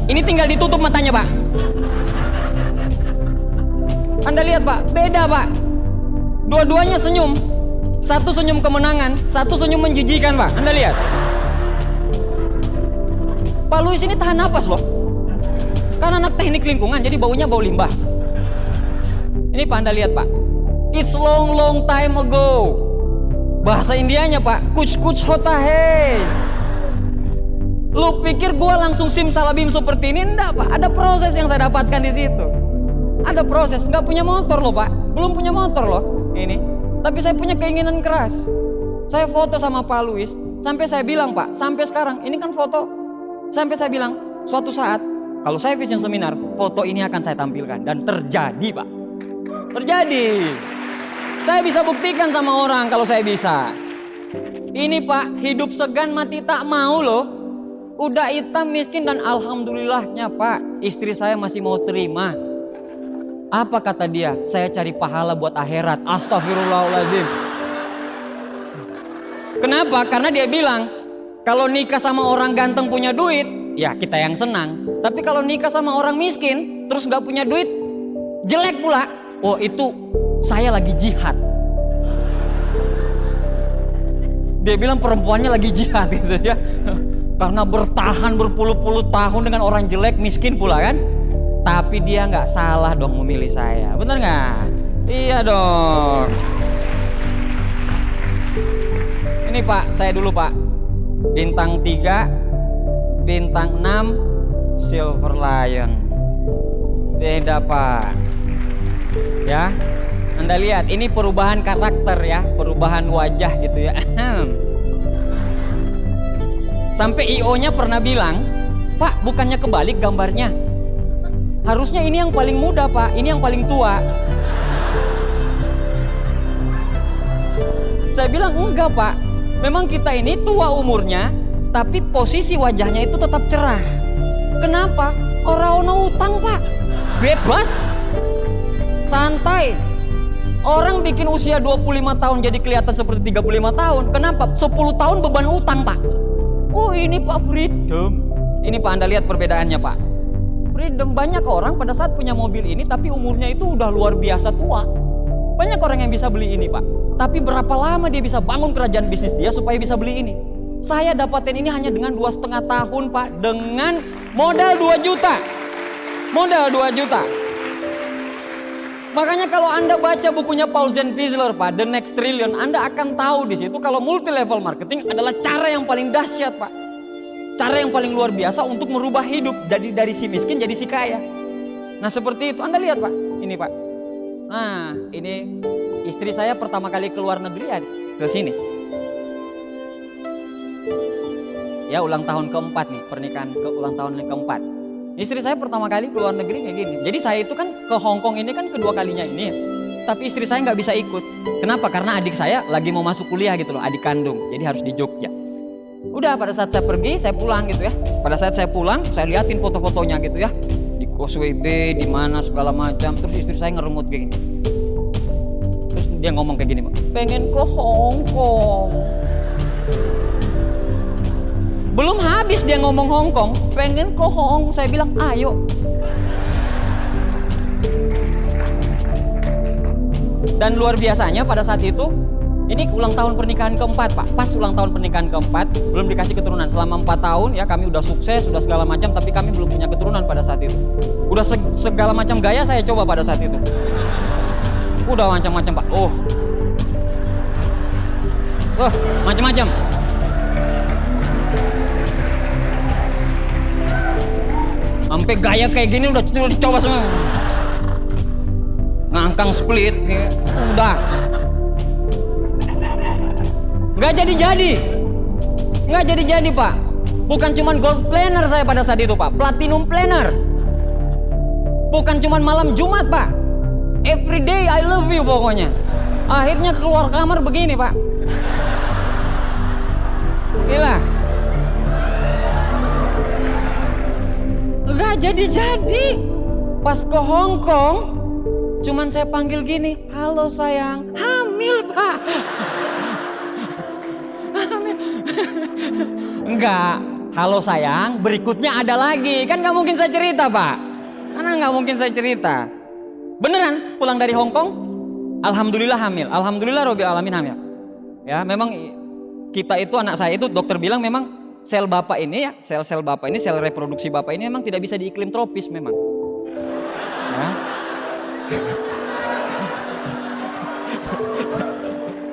ini tinggal ditutup matanya Pak. Anda lihat Pak, beda Pak. Dua-duanya senyum. Satu senyum kemenangan, satu senyum menjijikan Pak. Anda lihat. Pak Luis ini tahan napas loh. Kan anak teknik lingkungan, jadi baunya bau limbah. Ini Pak Anda lihat Pak. It's long time ago. Bahasa Indianya Pak, kuch hota hai. Lu pikir gua langsung simsalabim seperti ini? Enggak Pak, ada proses yang saya dapatkan di situ. Ada proses, nggak punya motor loh Pak, belum punya motor loh ini. Tapi saya punya keinginan keras. Saya foto sama Pak Luis, sampai saya bilang Pak, sampai sekarang ini kan foto. Sampai saya bilang, suatu saat kalau saya vision seminar, foto ini akan saya tampilkan. Dan terjadi Pak, terjadi. Saya bisa buktikan sama orang kalau saya bisa. Ini Pak, hidup segan mati tak mau loh. Udah hitam miskin dan alhamdulillahnya Pak, istri saya masih mau terima. Apa kata dia? Saya cari pahala buat akhirat. Astagfirullahaladzim. Kenapa? Karena dia bilang, kalau nikah sama orang ganteng punya duit, ya kita yang senang. Tapi kalau nikah sama orang miskin, terus gak punya duit, jelek pula. Oh itu saya lagi jihad. Dia bilang perempuannya lagi jihad gitu ya. Karena bertahan berpuluh-puluh tahun dengan orang jelek, miskin pula kan. Tapi dia nggak salah dong memilih saya, bener nggak? Iya dong. Ini Pak, saya dulu Pak, bintang 3, bintang 6, Silver Lion. Beda Pak. Ya, Anda lihat ini perubahan karakter ya, perubahan wajah gitu ya. Sampai IO-nya pernah bilang, Pak bukannya kebalik gambarnya. Harusnya ini yang paling muda Pak, ini yang paling tua. Saya bilang enggak Pak, memang kita ini tua umurnya, tapi posisi wajahnya itu tetap cerah. Kenapa? Orang ono utang Pak, bebas, santai. Orang bikin usia 25 tahun jadi kelihatan seperti 35 tahun. Kenapa? 10 tahun beban utang Pak. Oh ini Pak freedom. Ini Pak Anda lihat perbedaannya Pak. Freedom, banyak orang pada saat punya mobil ini tapi umurnya itu udah luar biasa tua. Banyak orang yang bisa beli ini Pak. Tapi berapa lama dia bisa bangun kerajaan bisnis dia supaya bisa beli ini? Saya dapatin ini hanya dengan 2,5 tahun Pak. Dengan modal 2 juta. Modal 2 juta. Makanya kalau Anda baca bukunya Paul Zensler Pak, The Next Trillion, Anda akan tahu di situ kalau multi level marketing adalah cara yang paling dahsyat Pak. Cara yang paling luar biasa untuk merubah hidup dari si miskin jadi si kaya. Nah seperti itu, Anda lihat Pak, ini Pak. Nah ini istri saya pertama kali keluar negeri ya ke sini. Ya ulang tahun keempat nih, pernikahan ulang tahun yang keempat. Istri saya pertama kali keluar negeri kayak gini. Jadi saya itu kan ke Hong Kong ini kan kedua kalinya ini ya. Tapi istri saya nggak bisa ikut. Kenapa? Karena adik saya lagi mau masuk kuliah gitu loh, adik kandung. Jadi harus di Jogja. Udah pada saat saya pergi, saya pulang gitu ya. Pada saat saya pulang, saya liatin foto-fotonya gitu ya. Di Causeway Bay, di mana segala macam. Terus istri saya ngeremut kayak gini. Terus dia ngomong kayak gini, Pak. Pengen ke Hong Kong. Belum habis dia ngomong Hong Kong, pengen ke Hong. Saya bilang, ayo. Dan luar biasanya pada saat itu, ini ulang tahun pernikahan keempat Pak. Pas ulang tahun pernikahan keempat, belum dikasih keturunan. Selama 4 tahun ya kami udah sukses, udah segala macam, tapi kami belum punya keturunan pada saat itu. Udah segala macam gaya saya coba pada saat itu. Udah macam-macam Pak. Macam-macam. Sampai gaya kayak gini udah dicoba semua. Ngangkang split ya. Udah. Nggak jadi-jadi Pak. Bukan cuman gold planner saya pada saat itu Pak, platinum planner. Bukan cuman malam Jumat Pak, every day I love you pokoknya. Akhirnya keluar kamar begini Pak. Gila. Nggak jadi-jadi. Pas ke Hong Kong, cuman saya panggil gini, halo sayang, hamil Pak. Hamil. Enggak, halo sayang, berikutnya ada lagi. Kan nggak mungkin saya cerita Pak. Karena nggak mungkin saya cerita. Beneran, pulang dari Hong Kong, alhamdulillah hamil. Alhamdulillah Rabbil Alamin hamil. Ya, memang kita itu, anak saya itu dokter bilang memang sel bapak ini ya, sel-sel bapak ini, sel reproduksi bapak ini memang tidak bisa di iklim tropis memang. Ya.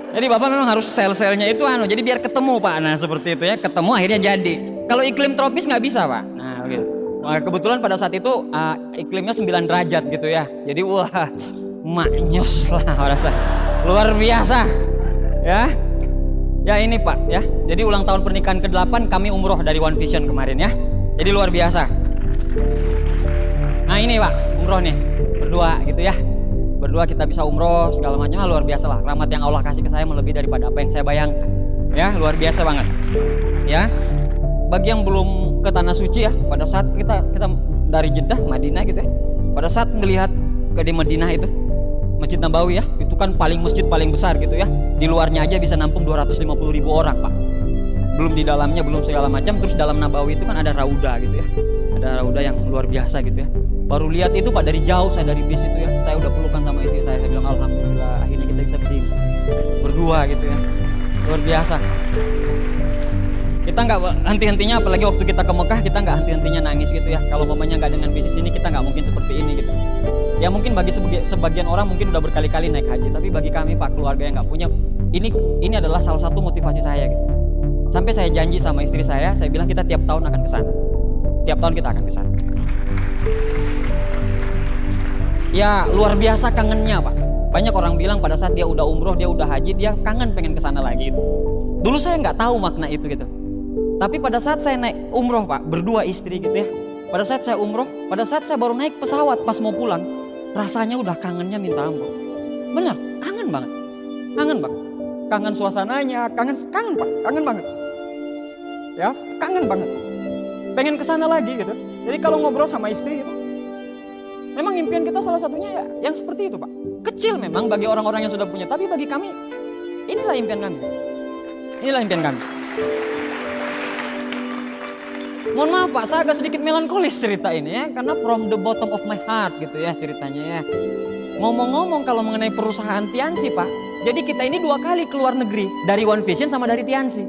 Jadi bapak memang harus sel-selnya itu jadi biar ketemu Pak. Nah seperti itu ya, ketemu akhirnya jadi. Kalau iklim tropis nggak bisa Pak. Nah gitu. Nah, kebetulan pada saat itu iklimnya 9 derajat gitu ya. Jadi wah maknyus lah rasa. Luar biasa. Ya. Ya ini Pak ya. Jadi ulang tahun pernikahan ke-8 kami umroh dari One Vision kemarin ya. Jadi luar biasa. Nah ini Pak, umroh nih. Berdua gitu ya. Berdua kita bisa umroh segala macam, luar biasa lah. Rahmat yang Allah kasih ke saya melebihi daripada apa yang saya bayangkan. Ya, luar biasa banget. Ya. Bagi yang belum ke tanah suci ya, pada saat kita dari Jeddah, Madinah gitu ya. Pada saat melihat ke di Madinah itu, Masjid Nabawi ya, itu kan masjid paling besar gitu ya. Di luarnya aja bisa nampung 250.000 orang Pak. Belum di dalamnya, belum segala macam. Terus dalam Nabawi itu kan ada rauda gitu ya. Ada rauda yang luar biasa gitu ya. Baru lihat itu Pak dari jauh, saya dari bis itu ya. Saya udah pelukan sama istri saya bilang alhamdulillah akhirnya kita bisa kesini. Berdua gitu ya. Luar biasa. Kita nggak henti-hentinya, apalagi waktu kita ke Mekah kita nggak henti-hentinya nangis gitu ya. Kalau mamanya nggak dengan bisnis ini kita nggak mungkin seperti ini gitu. Ya mungkin bagi sebagian orang mungkin udah berkali-kali naik haji, tapi bagi kami Pak, keluarga yang nggak punya, ini adalah salah satu motivasi saya gitu. Sampai saya janji sama istri saya bilang kita tiap tahun akan ke sana. Tiap tahun kita akan ke sana. Ya luar biasa kangennya Pak. Banyak orang bilang pada saat dia udah umroh, dia udah haji, dia kangen pengen ke sana lagi gitu. Dulu saya nggak tahu makna itu gitu. Tapi pada saat saya naik umroh Pak, berdua istri gitu ya. Pada saat saya umroh, pada saat saya baru naik pesawat pas mau pulang, rasanya udah kangennya minta ampun. Bener, kangen banget. Kangen banget. Kangen suasananya, kangen Pak, kangen banget. Ya, kangen banget. Pengen ke sana lagi gitu. Jadi kalau ngobrol sama istri gitu, memang impian kita salah satunya ya yang seperti itu Pak. Kecil memang bagi orang-orang yang sudah punya, tapi bagi kami inilah impian kami. Inilah impian kami. Mohon maaf Pak, saya agak sedikit melankolis cerita ini ya, karena from the bottom of my heart gitu ya ceritanya ya. Ngomong-ngomong kalau mengenai perusahaan Tiansi Pak, jadi kita ini 2 kali keluar negeri, dari One Vision sama dari Tiansi.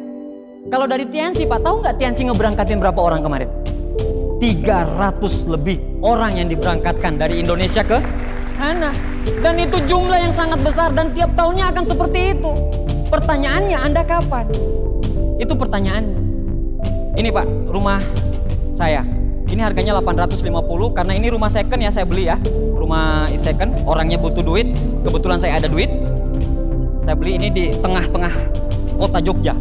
Kalau dari Tiansi Pak, tahu nggak Tiansi ngeberangkatin berapa orang kemarin? 300 lebih orang yang diberangkatkan dari Indonesia ke sana. Dan itu jumlah yang sangat besar dan tiap tahunnya akan seperti itu. Pertanyaannya, Anda kapan? Itu pertanyaannya. Ini Pak, rumah saya. Ini harganya 850 karena ini rumah second ya, saya beli ya. Rumah second, orangnya butuh duit, kebetulan saya ada duit. Saya beli ini di tengah-tengah kota Jogja.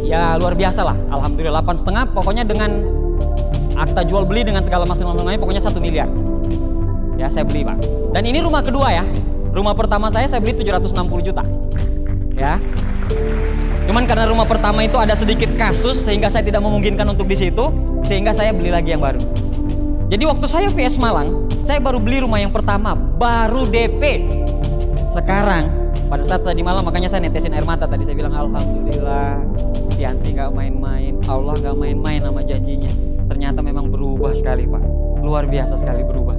Ya luar biasa lah, alhamdulillah 8,5, pokoknya dengan akta jual beli dengan segala macam-macamnya pokoknya 1 miliar. Ya saya beli Pak. Dan ini rumah kedua ya. Rumah pertama saya beli 760 juta. Ya. Cuman karena rumah pertama itu ada sedikit kasus sehingga saya tidak memungkinkan untuk di situ, sehingga saya beli lagi yang baru. Jadi waktu saya VS Malang, saya baru beli rumah yang pertama, baru DP. Sekarang pada saat tadi malam makanya saya netesin air mata tadi, saya bilang alhamdulillah, Tiansi nggak main-main, Allah nggak main-main sama janjinya. Ternyata memang berubah sekali Pak, luar biasa sekali berubah.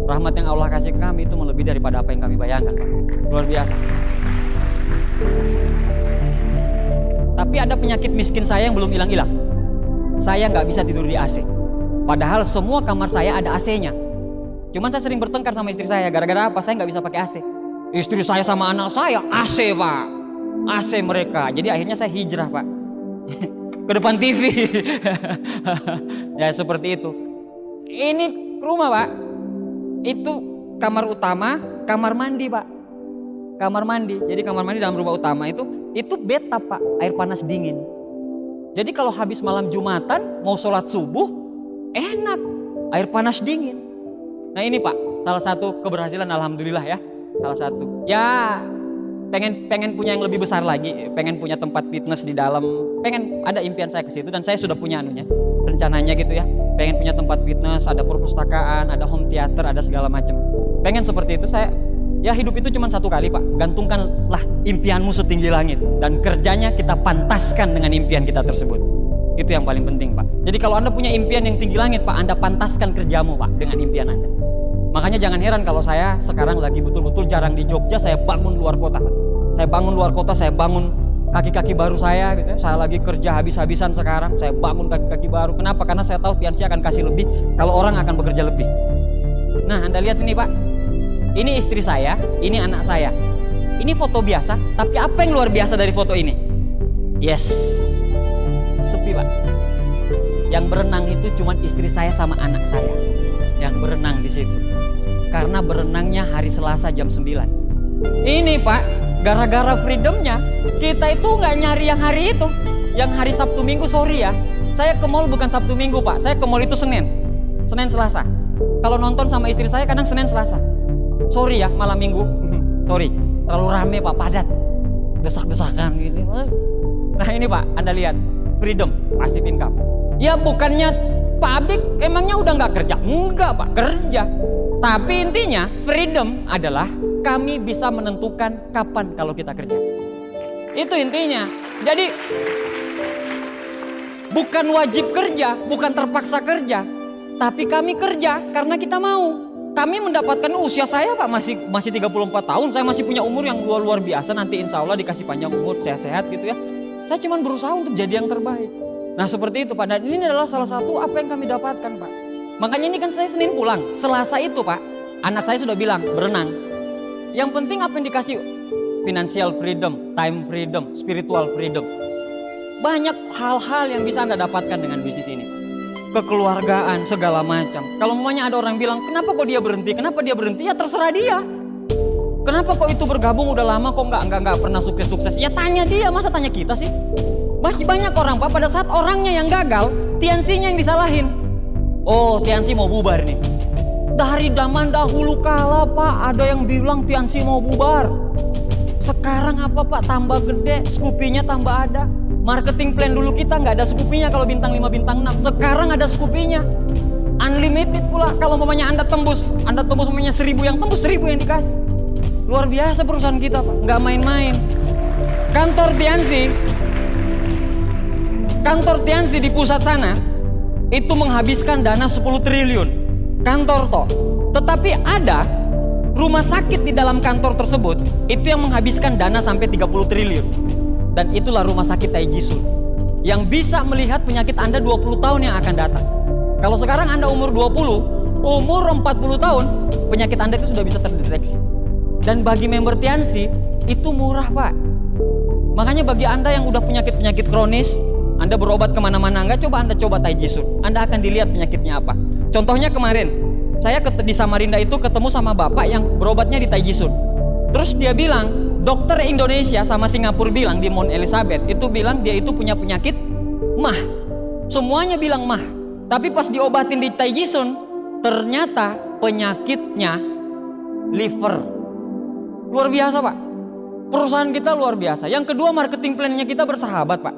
Rahmat yang Allah kasih ke kami itu melebihi daripada apa yang kami bayangkan Pak, luar biasa. Tapi ada penyakit miskin saya yang belum hilang-hilang. Saya nggak bisa tidur di AC. Padahal semua kamar saya ada AC-nya. Cuman saya sering bertengkar sama istri saya. Gara-gara apa? Saya nggak bisa pakai AC. Istri saya sama anak saya AC Pak, AC mereka. Jadi akhirnya saya hijrah Pak ke depan TV. Ya seperti itu. Ini rumah Pak, itu kamar utama, kamar mandi Pak. Kamar mandi. Jadi kamar mandi dalam rumah utama itu bathtub Pak, air panas dingin. Jadi kalau habis malam Jumatan mau sholat subuh, enak, air panas dingin. Nah ini Pak, salah satu keberhasilan alhamdulillah ya. Salah satu. Ya pengen punya yang lebih besar lagi, pengen punya tempat fitness di dalam, pengen ada impian saya ke situ dan saya sudah punya anunya, rencananya gitu ya. Pengen punya tempat fitness, ada perpustakaan, ada home theater, ada segala macam. Pengen seperti itu saya. Ya hidup itu cuma satu kali Pak, gantungkanlah impianmu setinggi langit dan kerjanya kita pantaskan dengan impian kita tersebut. Itu yang paling penting Pak. Jadi kalau Anda punya impian yang tinggi langit Pak, Anda pantaskan kerjamu Pak dengan impian Anda. Makanya jangan heran kalau saya sekarang lagi betul-betul jarang di Jogja, saya bangun luar kota Pak. Saya bangun luar kota, saya bangun kaki-kaki baru saya gitu ya. Saya lagi kerja habis-habisan sekarang, saya bangun kaki-kaki baru. Kenapa? Karena saya tahu Tiansi akan kasih lebih kalau orang akan bekerja lebih. Nah Anda lihat ini Pak, ini istri saya, ini anak saya. Ini foto biasa, tapi apa yang luar biasa dari foto ini? Yes, sepi Pak. Yang berenang itu cuma istri saya sama anak saya yang berenang di situ. Karena berenangnya hari Selasa jam 9. Ini Pak, gara-gara freedomnya, kita itu nggak nyari yang hari itu. Yang hari Sabtu Minggu, sorry ya. Saya ke mall bukan Sabtu Minggu Pak, saya ke mall itu Senin Selasa. Kalau nonton sama istri saya kadang Senin Selasa. Sorry ya, malam minggu. Sorry, terlalu rame Pak, padat. Desak-desakan gitu. Nah ini Pak, Anda lihat, freedom, passive income. Ya bukannya Pak Abik emangnya udah nggak kerja? Enggak Pak, kerja. Tapi intinya freedom adalah kami bisa menentukan kapan kalau kita kerja. Itu intinya. Jadi bukan wajib kerja, bukan terpaksa kerja, tapi kami kerja karena kita mau. Kami mendapatkan usia saya Pak masih 34 tahun, saya masih punya umur yang luar biasa, nanti insya Allah dikasih panjang umur, sehat-sehat gitu ya. Saya cuma berusaha untuk jadi yang terbaik. Nah seperti itu Pak, dan ini adalah salah satu apa yang kami dapatkan Pak. Makanya ini kan saya Senin pulang, Selasa itu Pak, anak saya sudah bilang berenang. Yang penting apa yang dikasih? Financial freedom, time freedom, spiritual freedom. Banyak hal-hal yang bisa Anda dapatkan dengan bisnis ini. Kekeluargaan, segala macam. Kalau mamanya ada orang bilang, kenapa kok dia berhenti? Kenapa dia berhenti? Ya terserah dia. Kenapa kok itu bergabung udah lama kok nggak pernah sukses-sukses? Ya tanya dia, masa tanya kita sih? Masih banyak orang Pak, pada saat orangnya yang gagal, Tiansinya yang disalahin. Oh, Tiansi mau bubar nih. Dari zaman dahulu kala Pak, ada yang bilang Tiansi mau bubar. Sekarang apa Pak? Tambah gede, Scoopy-nya tambah ada. Marketing plan dulu kita nggak ada Scoopy-nya kalau bintang 5, bintang 6. Sekarang ada Scoopy-nya. Unlimited pula. Kalau mamanya Anda tembus mamanya 1000 yang tembus 1000 yang dikasih. Luar biasa perusahaan kita Pak, nggak main-main. Kantor Tiansi di pusat sana itu menghabiskan dana 10 triliun. Kantor toh. Tetapi ada rumah sakit di dalam kantor tersebut itu yang menghabiskan dana sampai 30 triliun. Dan itulah rumah sakit Taijisun yang bisa melihat penyakit Anda 20 tahun yang akan datang. Kalau sekarang Anda umur 20, umur 40 tahun, penyakit Anda itu sudah bisa terdeteksi. Dan bagi member Tiansi, itu murah Pak. Makanya bagi Anda yang udah penyakit-penyakit kronis, Anda berobat kemana-mana enggak, coba Anda coba Taijisun. Anda akan dilihat penyakitnya apa. Contohnya kemarin, saya di Samarinda itu ketemu sama bapak yang berobatnya di Taijisun. Terus dia bilang, dokter Indonesia sama Singapura bilang di Mount Elizabeth, itu bilang dia itu punya penyakit mah. Semuanya bilang mah. Tapi pas diobatin di Taijisun, ternyata penyakitnya liver. Luar biasa Pak. Perusahaan kita luar biasa. Yang kedua, marketing plan-nya kita bersahabat Pak.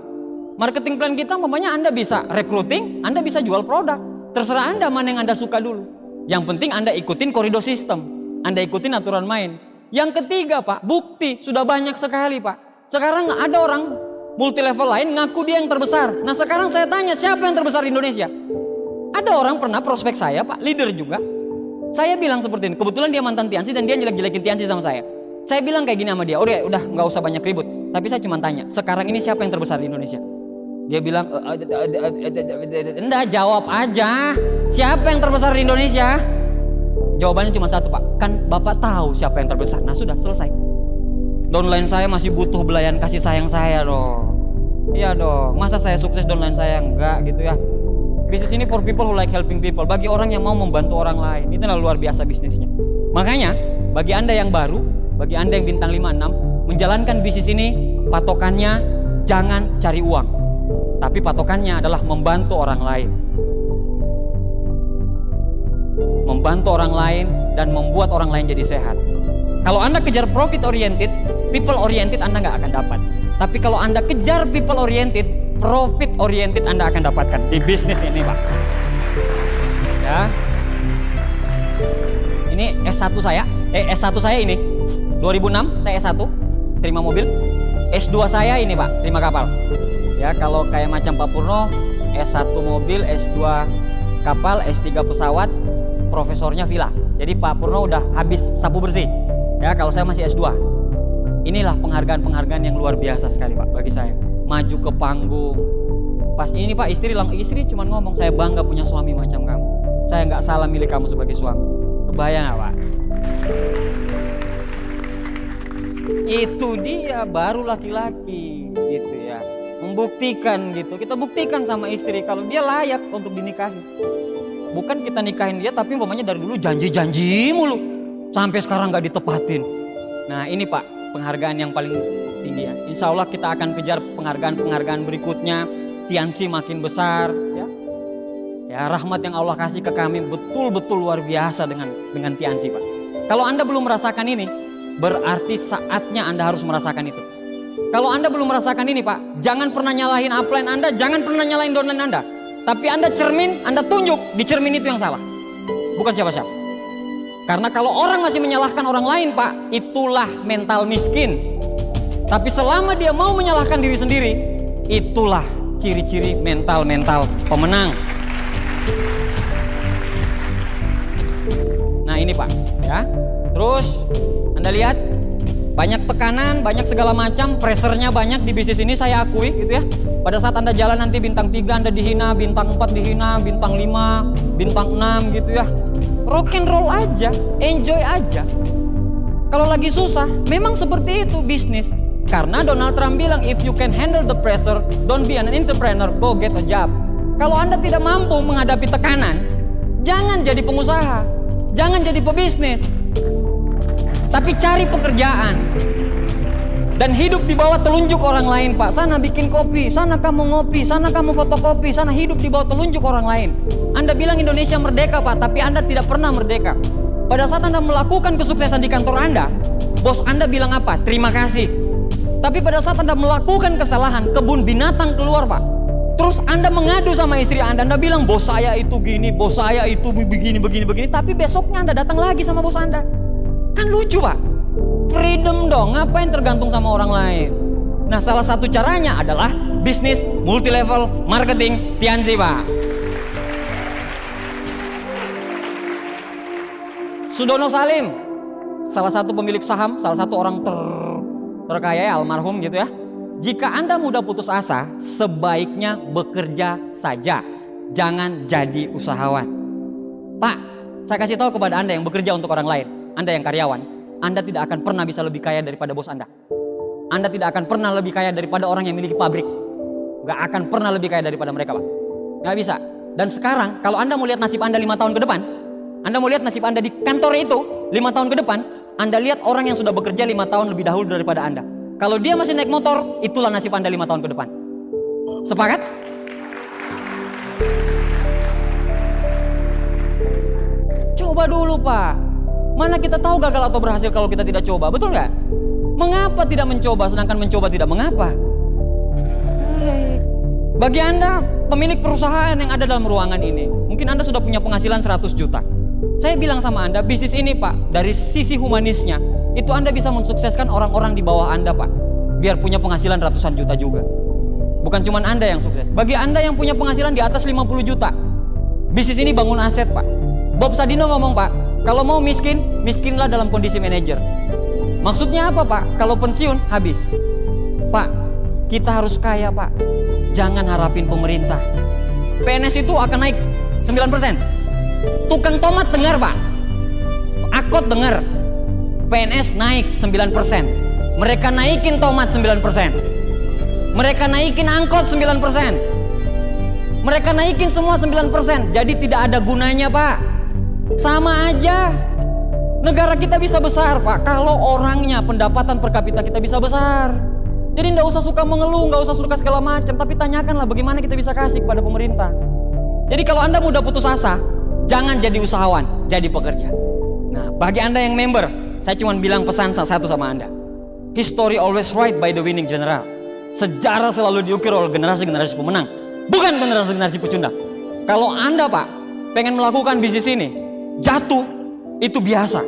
Marketing plan kita umpamanya Anda bisa recruiting, Anda bisa jual produk. Terserah Anda mana yang Anda suka dulu. Yang penting Anda ikutin koridor sistem, Anda ikutin aturan main. Yang ketiga Pak, bukti sudah banyak sekali Pak. Sekarang ada orang multi level lain ngaku dia yang terbesar. Nah sekarang saya tanya, siapa yang terbesar di Indonesia? Ada orang pernah prospek saya Pak, leader juga. Saya bilang seperti ini, kebetulan dia mantan Tiansi dan dia jelek-jelekin Tiansi sama saya. Saya bilang kayak gini sama dia, udah nggak usah banyak ribut. Tapi saya cuma tanya, sekarang ini siapa yang terbesar di Indonesia? Dia bilang, enggak, jawab aja. Siapa yang terbesar di Indonesia? Jawabannya cuma satu Pak, kan Bapak tahu siapa yang terbesar. Nah sudah, selesai. Downline saya masih butuh belayan kasih sayang saya dong. Iya dong, masa saya sukses downline saya enggak gitu ya. Bisnis ini for people who like helping people, bagi orang yang mau membantu orang lain. Itulah luar biasa bisnisnya. Makanya, bagi Anda yang baru, bagi Anda yang bintang 5-6, menjalankan bisnis ini, patokannya jangan cari uang, tapi patokannya adalah membantu orang lain. Membantu orang lain dan membuat orang lain jadi sehat. Kalau Anda kejar profit oriented, people oriented Anda nggak akan dapat. Tapi kalau Anda kejar people oriented, profit oriented Anda akan dapatkan di bisnis ini Pak. Ya. Ini S1 saya ini 2006 saya S1 terima mobil. S2 saya ini Pak, terima kapal. Ya, kalau kayak macam Pak Purno, S1 mobil, S2 kapal, S3 pesawat, profesornya villa. Jadi Pak Purno udah habis sapu bersih. Ya, kalau saya masih S2. Inilah penghargaan-penghargaan yang luar biasa sekali Pak bagi saya. Maju ke panggung. Pas ini Pak, istri cuma ngomong, saya bangga punya suami macam kamu. Saya nggak salah milih kamu sebagai suami. Kebayang nggak Pak? Itu dia baru laki-laki gitu ya. Membuktikan gitu. Kita buktikan sama istri kalau dia layak untuk dinikahi. Bukan kita nikahin dia tapi umpamanya dari dulu janji-janji mulu sampai sekarang nggak ditepatin. Nah ini Pak, penghargaan yang paling tinggi ya. Insya Allah kita akan kejar penghargaan-penghargaan berikutnya. Tiansi makin besar ya. Ya, rahmat yang Allah kasih ke kami betul-betul luar biasa dengan Tiansi Pak. Kalau Anda belum merasakan ini, berarti saatnya Anda harus merasakan itu. Kalau Anda belum merasakan ini Pak, jangan pernah nyalahin upline Anda, jangan pernah nyalahin downline Anda. Tapi Anda cermin, Anda tunjuk di cermin itu yang salah. Bukan siapa-siapa. Karena kalau orang masih menyalahkan orang lain Pak, itulah mental miskin. Tapi selama dia mau menyalahkan diri sendiri, itulah ciri-ciri mental pemenang. Nah ini Pak ya. Terus Anda lihat banyak tekanan, banyak segala macam, pressure-nya banyak di bisnis ini, saya akui gitu ya. Pada saat Anda jalan nanti bintang 3 Anda dihina, bintang 4 dihina, bintang 5, bintang 6 gitu ya. Rock and roll aja, enjoy aja. Kalau lagi susah, memang seperti itu bisnis. Karena Donald Trump bilang, if you can handle the pressure, don't be an entrepreneur, go get a job. Kalau Anda tidak mampu menghadapi tekanan, jangan jadi pengusaha, jangan jadi pebisnis. Tapi cari pekerjaan dan hidup di bawah telunjuk orang lain Pak. Sana bikin kopi, sana kamu ngopi, sana kamu fotokopi, sana hidup di bawah telunjuk orang lain. Anda bilang Indonesia merdeka Pak, tapi Anda tidak pernah merdeka. Pada saat Anda melakukan kesuksesan di kantor Anda, bos Anda bilang apa? Terima kasih. Tapi pada saat Anda melakukan kesalahan, kebun binatang keluar Pak. Terus Anda mengadu sama istri Anda bilang bos saya itu gini, bos saya itu begini. Tapi besoknya Anda datang lagi sama bos Anda. Kan lucu Pak. Freedom dong, ngapain tergantung sama orang lain. Nah salah satu caranya adalah bisnis multi level marketing Tiansi Pak. Sudono Salim, salah satu pemilik saham, salah satu orang terkaya ya, almarhum gitu ya. Jika Anda mudah putus asa, sebaiknya bekerja saja, jangan jadi usahawan. Pak, saya kasih tahu kepada Anda yang bekerja untuk orang lain, Anda yang karyawan, Anda tidak akan pernah bisa lebih kaya daripada bos Anda. Anda tidak akan pernah lebih kaya daripada orang yang memiliki pabrik. Gak akan pernah lebih kaya daripada mereka, Pak. Gak bisa. Dan sekarang kalau Anda mau lihat nasib Anda 5 tahun ke depan, Anda mau lihat nasib Anda di kantor itu 5 tahun ke depan, Anda lihat orang yang sudah bekerja 5 tahun lebih dahulu daripada Anda. Kalau dia masih naik motor, itulah nasib Anda 5 tahun ke depan. Sepakat? Coba dulu, Pak. Mana kita tahu gagal atau berhasil kalau kita tidak coba, betul nggak? Mengapa tidak mencoba sedangkan mencoba tidak mengapa? Bagi Anda pemilik perusahaan yang ada dalam ruangan ini, mungkin Anda sudah punya penghasilan 100 juta. Saya bilang sama Anda, bisnis ini, Pak, dari sisi humanisnya, itu Anda bisa mensukseskan orang-orang di bawah Anda, Pak, biar punya penghasilan ratusan juta juga. Bukan cuma Anda yang sukses. Bagi Anda yang punya penghasilan di atas 50 juta, bisnis ini bangun aset, Pak. Bob Sadino ngomong, Pak, kalau mau miskin, miskinlah dalam kondisi manajer. Maksudnya apa, Pak? Kalau pensiun, habis. Pak, kita harus kaya, Pak. Jangan harapin pemerintah. PNS itu akan naik 9%. Tukang tomat dengar, Pak. Akot dengar. PNS naik 9%. Mereka naikin tomat 9%. Mereka naikin angkot 9%. Mereka naikin semua 9%. Jadi tidak ada gunanya, Pak. Sama aja. Negara kita bisa besar, Pak, kalau orangnya, pendapatan per kapita kita bisa besar. Jadi nggak usah suka mengeluh, nggak usah suka segala macam, tapi tanyakanlah bagaimana kita bisa kasih kepada pemerintah. Jadi kalau Anda mudah putus asa, jangan jadi usahawan, jadi pekerja. Nah, bagi Anda yang member, saya cuma bilang pesan satu sama Anda. History always right by the winning general. Sejarah selalu diukir oleh generasi-generasi pemenang, bukan generasi-generasi pecundang. Kalau Anda, Pak, pengen melakukan bisnis ini, jatuh itu biasa.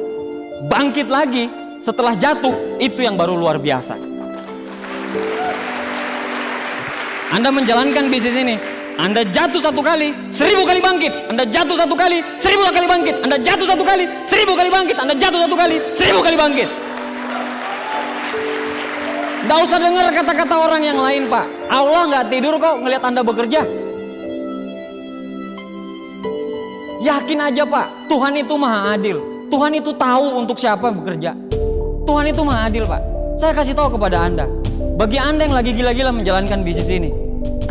Bangkit lagi setelah jatuh, itu yang baru luar biasa. Anda menjalankan bisnis ini, Anda jatuh 1 kali, 1000 kali bangkit. Anda jatuh 1 kali, 1000 kali bangkit. Anda jatuh 1 kali, 1000 kali bangkit. Anda jatuh 1 kali, 1000 kali bangkit. Nggak usah dengar kata-kata orang yang lain, Pak. Allah nggak tidur kok ngelihat Anda bekerja. Yakin aja, Pak, Tuhan itu maha adil. Tuhan itu tahu untuk siapa bekerja. Tuhan itu maha adil, Pak. Saya kasih tahu kepada Anda, bagi Anda yang lagi gila-gila menjalankan bisnis ini,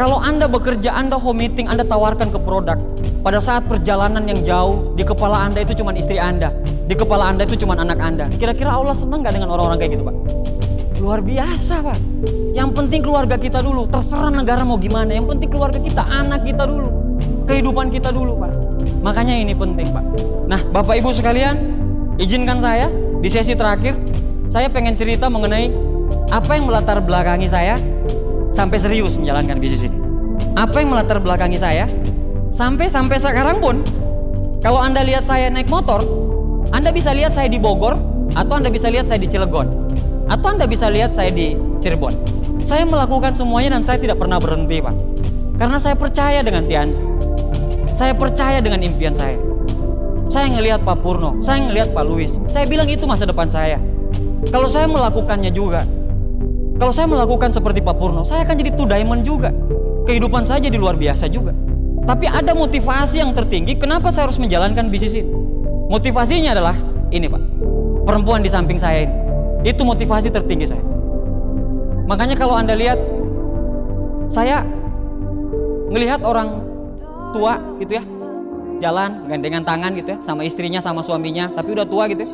kalau Anda bekerja, Anda home meeting, Anda tawarkan ke produk, pada saat perjalanan yang jauh, di kepala Anda itu cuma istri Anda, di kepala Anda itu cuma anak Anda. Kira-kira Allah senang gak dengan orang-orang kayak gitu, Pak? Luar biasa, Pak. Yang penting keluarga kita dulu, terserah negara mau gimana, yang penting keluarga kita, anak kita dulu, kehidupan kita dulu, Pak. Makanya ini penting, Pak. Nah, Bapak Ibu sekalian, izinkan saya di sesi terakhir, saya pengen cerita mengenai apa yang melatar belakangi saya sampai serius menjalankan bisnis ini. Apa yang melatar belakangi saya sampai sekarang pun, kalau Anda lihat saya naik motor, Anda bisa lihat saya di Bogor, atau Anda bisa lihat saya di Cilegon, atau Anda bisa lihat saya di Cirebon. Saya melakukan semuanya dan saya tidak pernah berhenti, Pak. Karena saya percaya dengan Tiansi. Saya percaya dengan impian saya. Saya ngelihat Pak Purno, saya ngelihat Pak Luis. Saya bilang itu masa depan saya. Kalau saya melakukannya juga, kalau saya melakukan seperti Pak Purno, saya akan jadi 2 diamond juga. Kehidupan saya jadi luar biasa juga. Tapi ada motivasi yang tertinggi, kenapa saya harus menjalankan bisnis ini? Motivasinya adalah ini, Pak. Perempuan di samping saya ini. Itu motivasi tertinggi saya. Makanya kalau Anda lihat, saya ngelihat orang tua gitu ya, jalan gandengan tangan gitu ya, sama istrinya, sama suaminya, tapi udah tua gitu ya.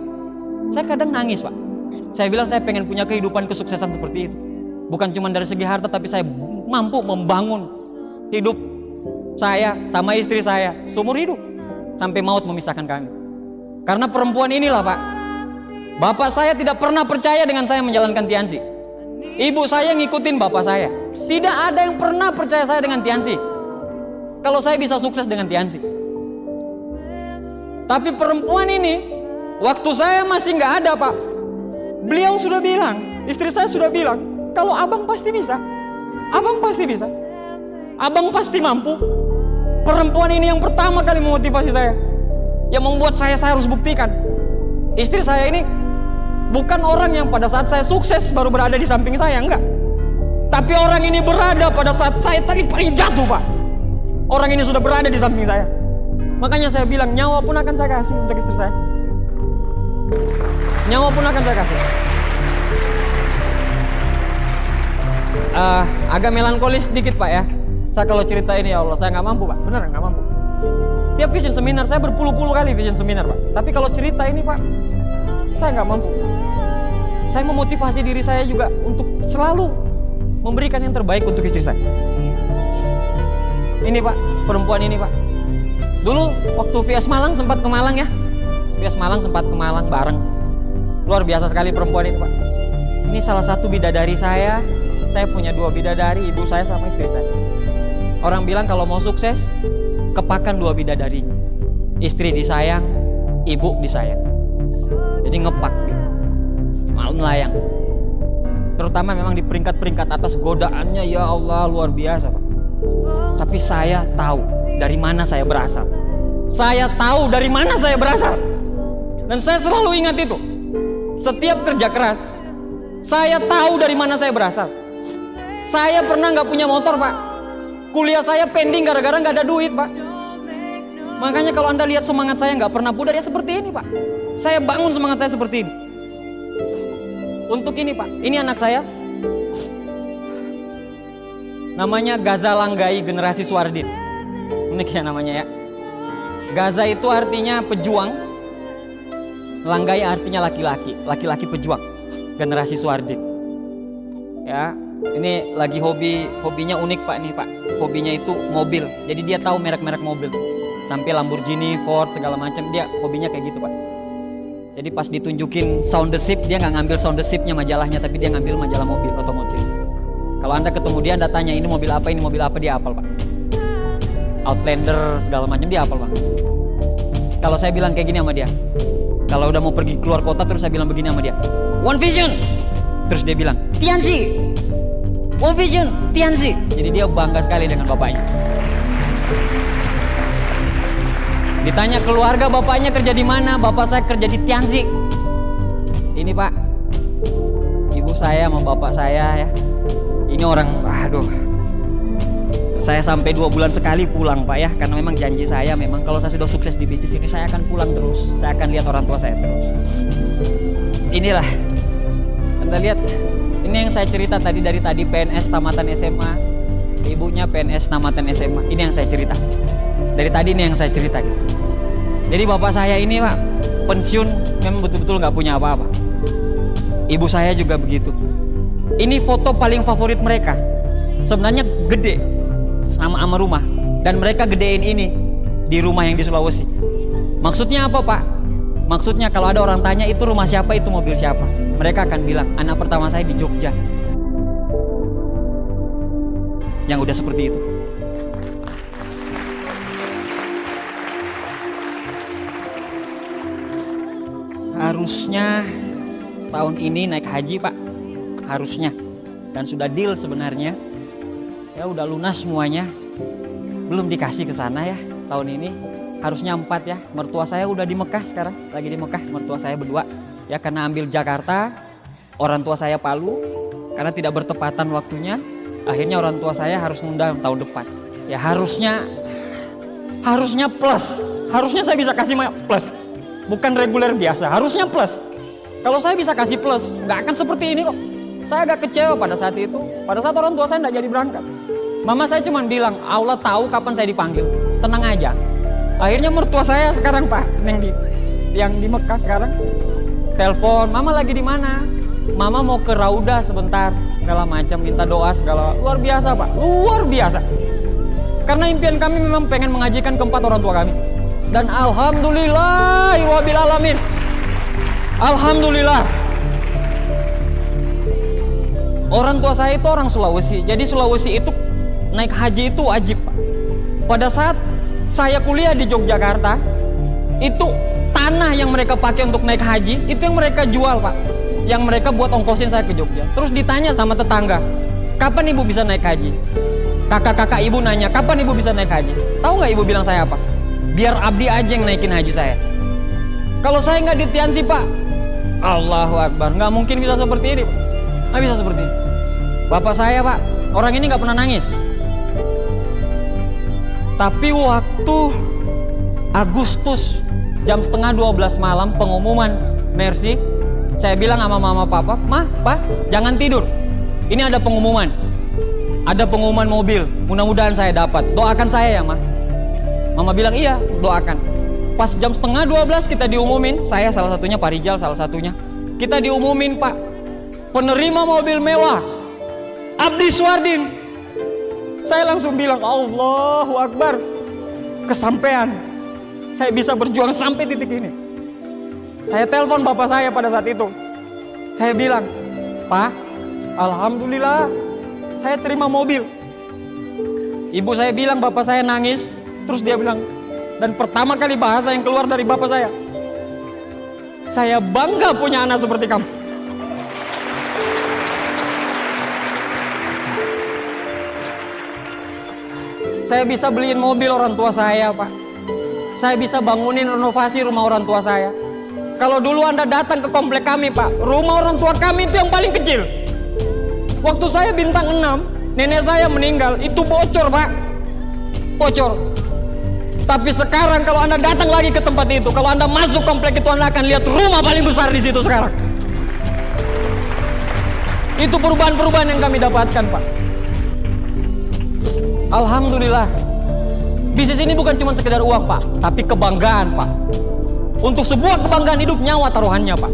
Saya kadang nangis, Pak. Saya bilang saya pengen punya kehidupan kesuksesan seperti itu. Bukan cuma dari segi harta, tapi saya mampu membangun hidup saya sama istri saya seumur hidup sampai maut memisahkan kami. Karena perempuan inilah, Pak. Bapak saya tidak pernah percaya dengan saya menjalankan Tiansi. Ibu saya ngikutin bapak saya. Tidak ada yang pernah percaya saya dengan Tiansi, kalau saya bisa sukses dengan Tiansi. Tapi perempuan ini, waktu saya masih nggak ada, Pak, beliau sudah bilang, istri saya sudah bilang, kalau abang pasti bisa, abang pasti bisa, abang pasti mampu. Perempuan ini yang pertama kali memotivasi saya, yang membuat saya harus buktikan. Istri saya ini bukan orang yang pada saat saya sukses baru berada di samping saya, enggak. Tapi orang ini berada pada saat saya tadi paling jatuh, Pak. Orang ini sudah berada di samping saya. Makanya saya bilang, nyawa pun akan saya kasih untuk istri saya. Nyawa pun akan saya kasih. agak melankolis sedikit Pak ya. Saya kalau cerita ini, ya Allah, saya nggak mampu Pak, beneran nggak mampu. Tiap vision seminar, saya berpuluh-puluh kali vision seminar Pak. Tapi kalau cerita ini Pak, saya nggak mampu. Saya memotivasi diri saya juga untuk selalu memberikan yang terbaik untuk istri saya. Ini Pak, perempuan ini Pak. Dulu waktu VS Malang sempat ke Malang ya. VS Malang sempat ke Malang bareng. Luar biasa sekali perempuan ini Pak. Ini salah satu bidadari saya. Saya punya 2 bidadari, ibu saya sama istri saya. Orang bilang kalau mau sukses, kepakan 2 bidadarinya. Istri disayang, ibu disayang. Jadi ngepak gitu. Malam melayang. Terutama memang di peringkat-peringkat atas, godaannya ya Allah luar biasa Pak. Tapi saya tahu dari mana saya berasal. Saya tahu dari mana saya berasal. Dan saya selalu ingat itu. Setiap kerja keras, saya tahu dari mana saya berasal. Saya pernah nggak punya motor Pak. Kuliah saya pending gara-gara nggak ada duit Pak. Makanya kalau Anda lihat semangat saya nggak pernah pudar ya seperti ini Pak. Saya bangun semangat saya seperti ini. Untuk ini Pak, ini anak saya. Namanya Gaza Langgai generasi Suardin. Unik ya namanya ya. Gaza itu artinya pejuang. Langgai artinya laki-laki, laki-laki pejuang. Generasi Suardin. Ya, ini lagi hobinya unik Pak nih Pak. Hobinya itu mobil. Jadi dia tahu merek-merek mobil. Sampai Lamborghini, Ford segala macam, dia hobinya kayak gitu Pak. Jadi pas ditunjukin Sound the Ship, dia nggak ngambil Sound the Ship-nya majalahnya, tapi dia ngambil majalah mobil otomotif. Kalau Anda ketemu dia, Anda tanya ini mobil apa, dia hafal Pak. Outlander segala macam dia hafal Pak. Kalau saya bilang kayak gini sama dia, kalau udah mau pergi keluar kota terus saya bilang begini sama dia, One Vision. Terus dia bilang Tianzi. One Vision, Tianzi. Jadi dia bangga sekali dengan bapaknya. Ditanya keluarga bapaknya kerja di mana? Bapak saya kerja di Tianzi. Ini Pak, ibu saya sama bapak saya ya. Ini orang, aduh. Saya sampai 2 bulan sekali pulang Pak ya, karena memang janji saya memang kalau saya sudah sukses di bisnis ini saya akan pulang terus. Saya akan lihat orang tua saya terus. Inilah, Anda lihat, ini yang saya cerita dari tadi PNS tamatan SMA, ibunya PNS tamatan SMA. Ini yang saya cerita. Dari tadi ini yang saya cerita. Jadi bapak saya ini Pak, pensiun memang betul-betul nggak punya apa-apa. Ibu saya juga begitu. Ini foto paling favorit mereka. Sebenarnya gede sama rumah, dan mereka gedein ini di rumah yang di Sulawesi. Maksudnya apa Pak? Maksudnya kalau ada orang tanya itu rumah siapa, itu mobil siapa, mereka akan bilang anak pertama saya di Jogja. Yang udah seperti itu. Harusnya tahun ini naik haji Pak, harusnya, dan sudah deal sebenarnya. Ya udah lunas semuanya, belum dikasih ke sana ya tahun ini. Harusnya 4 ya. Mertua saya udah di Mekah sekarang, lagi di Mekah. Mertua saya berdua ya, karena ambil Jakarta, orang tua saya Palu, karena tidak bertepatan waktunya. Akhirnya orang tua saya harus ngundang tahun depan. Ya harusnya plus. Harusnya saya bisa kasih plus, bukan reguler biasa. Harusnya plus. Kalau saya bisa kasih plus, nggak akan seperti ini kok. Saya agak kecewa pada saat itu. Pada saat orang tua saya nggak jadi berangkat. Mama saya cuma bilang, Allah tahu kapan saya dipanggil. Tenang aja. Akhirnya mertua saya sekarang Pak, yang di Mekah sekarang, telepon, Mama lagi di mana? Mama mau ke Raudah sebentar, segala macam, minta doa segala. Luar biasa Pak, luar biasa. Karena impian kami memang pengen mengajikan keempat orang tua kami. Dan alhamdulillah wabil alamin. Alhamdulillah. Orang tua saya itu orang Sulawesi. Jadi Sulawesi itu naik haji itu wajib Pak. Pada saat saya kuliah di Yogyakarta, itu tanah yang mereka pakai untuk naik haji, itu yang mereka jual Pak. Yang mereka buat ongkosin saya ke Jogja. Terus ditanya sama tetangga, kapan ibu bisa naik haji? Kakak-kakak ibu nanya, kapan ibu bisa naik haji? Tahu nggak ibu bilang saya apa? Biar Abdi aja yang naikin haji saya. Kalau saya nggak di Tianzi Pak, Allahu Akbar, nggak mungkin bisa seperti ini Pak. Nggak bisa seperti ini. Bapak saya Pak, orang ini nggak pernah nangis. Tapi waktu Agustus jam setengah 12 malam pengumuman Mercy, saya bilang sama mama papa, Ma, Pak, jangan tidur. Ini ada pengumuman. ada pengumuman mobil, mudah-mudahan saya dapat. Doakan saya ya, Ma. Mama bilang iya, doakan. Pas jam setengah 12 kita diumumin, saya salah satunya, Pak Rijal salah satunya. Kita diumumin, Pak, penerima mobil mewah Abdi Suardin. Saya langsung bilang, Allahu Akbar, kesampean. Saya bisa berjuang sampai titik ini. Saya telepon bapak saya pada saat itu. Saya bilang, Pak, alhamdulillah saya terima mobil. Ibu saya bilang, bapak saya nangis. Terus dia bilang, dan pertama kali bahasa yang keluar dari bapak saya bangga punya anak seperti kamu. Saya bisa beliin mobil orang tua saya, Pak. Saya bisa bangunin renovasi rumah orang tua saya. Kalau dulu Anda datang ke komplek kami, Pak, rumah orang tua kami itu yang paling kecil. Waktu saya bintang 6, nenek saya meninggal, itu bocor, Pak. Bocor. Tapi sekarang kalau Anda datang lagi ke tempat itu, kalau Anda masuk komplek itu, Anda akan lihat rumah paling besar di situ sekarang. Itu perubahan-perubahan yang kami dapatkan, Pak. Alhamdulillah. Bisnis ini bukan cuma sekedar uang, Pak, tapi kebanggaan, Pak. Untuk sebuah kebanggaan hidup, nyawa taruhannya, Pak.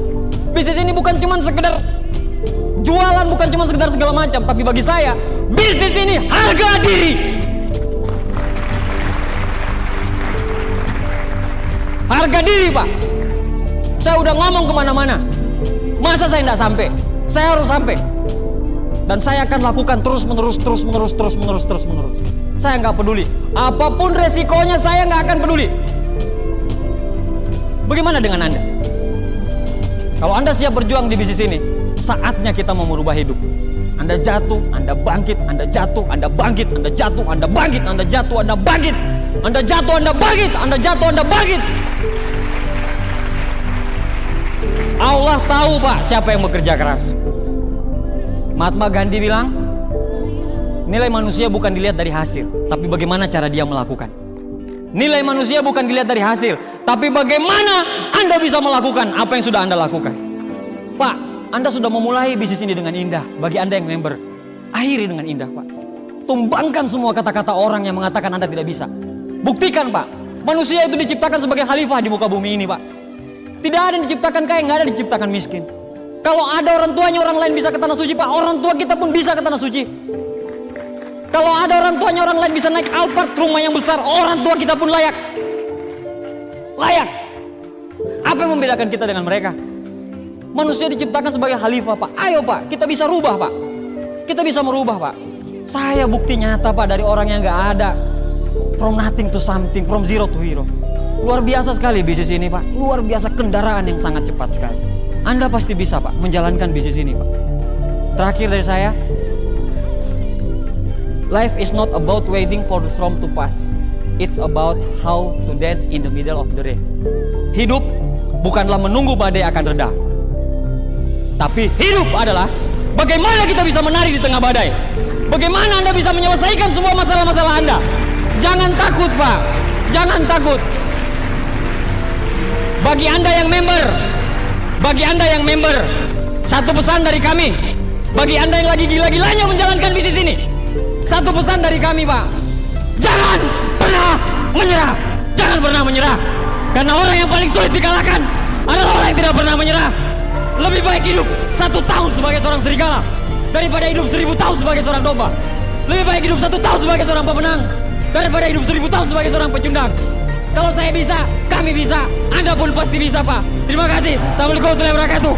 Bisnis ini bukan cuma sekedar jualan, bukan cuma sekedar segala macam, tapi bagi saya, bisnis ini harga diri. Harga diri, Pak. Saya udah ngomong kemana-mana. Masa saya nggak sampai? Saya harus sampai. Dan saya akan lakukan terus menerus. Saya nggak peduli. Apapun resikonya, saya nggak akan peduli. Bagaimana dengan Anda? Kalau Anda siap berjuang di bisnis ini, saatnya kita mau merubah hidup. Anda jatuh, Anda bangkit, Anda jatuh, Anda bangkit, Anda jatuh, Anda bangkit, Anda jatuh, Anda bangkit, Anda jatuh, Anda bangkit, Anda jatuh, Anda bangkit. Allah tahu, Pak, siapa yang bekerja keras. Mahatma Gandhi bilang, nilai manusia bukan dilihat dari hasil, tapi bagaimana cara dia melakukan. Nilai manusia bukan dilihat dari hasil, tapi bagaimana Anda bisa melakukan apa yang sudah Anda lakukan. Pak, Anda sudah memulai bisnis ini dengan indah. Bagi Anda yang member, akhiri dengan indah, Pak. Tumbangkan semua kata-kata orang yang mengatakan Anda tidak bisa. Buktikan, Pak, manusia itu diciptakan sebagai khalifah di muka bumi ini, Pak. Tidak ada yang diciptakan kaya, nggak ada yang diciptakan miskin. Kalau ada orang tuanya orang lain bisa ke tanah suci, Pak, orang tua kita pun bisa ke tanah suci. Kalau ada orang tuanya orang lain bisa naik Alphard, rumah yang besar, orang tua kita pun layak. Layak. Apa yang membedakan kita dengan mereka? Manusia diciptakan sebagai khalifah, Pak. Ayo, Pak, kita bisa rubah, Pak. Kita bisa merubah, Pak. Saya bukti nyata, Pak, dari orang yang nggak ada. From nothing to something, from zero to hero. Luar biasa sekali bisnis ini, Pak. Luar biasa, kendaraan yang sangat cepat sekali. Anda pasti bisa, Pak, menjalankan bisnis ini, Pak. Terakhir dari saya, life is not about waiting for the storm to pass. It's about how to dance in the middle of the rain. Hidup bukanlah menunggu badai akan reda, tapi hidup adalah bagaimana kita bisa menari di tengah badai. Bagaimana Anda bisa menyelesaikan semua masalah-masalah Anda. Jangan takut, Pak. Jangan takut. Bagi Anda yang member, satu pesan dari kami. Bagi Anda yang lagi gila-gilanya menjalankan bisnis ini, satu pesan dari kami, Pak. Jangan pernah menyerah. Jangan pernah menyerah. Karena orang yang paling sulit dikalahkan adalah orang yang tidak pernah menyerah. Lebih baik hidup 1 tahun sebagai seorang serigala daripada hidup 1000 tahun sebagai seorang domba. Lebih baik hidup 1 tahun sebagai seorang pemenang daripada hidup 1000 tahun sebagai seorang pecundang. Kalau saya bisa, kami bisa, Anda pun pasti bisa, Pak. Terima kasih. Assalamualaikum warahmatullahi wabarakatuh.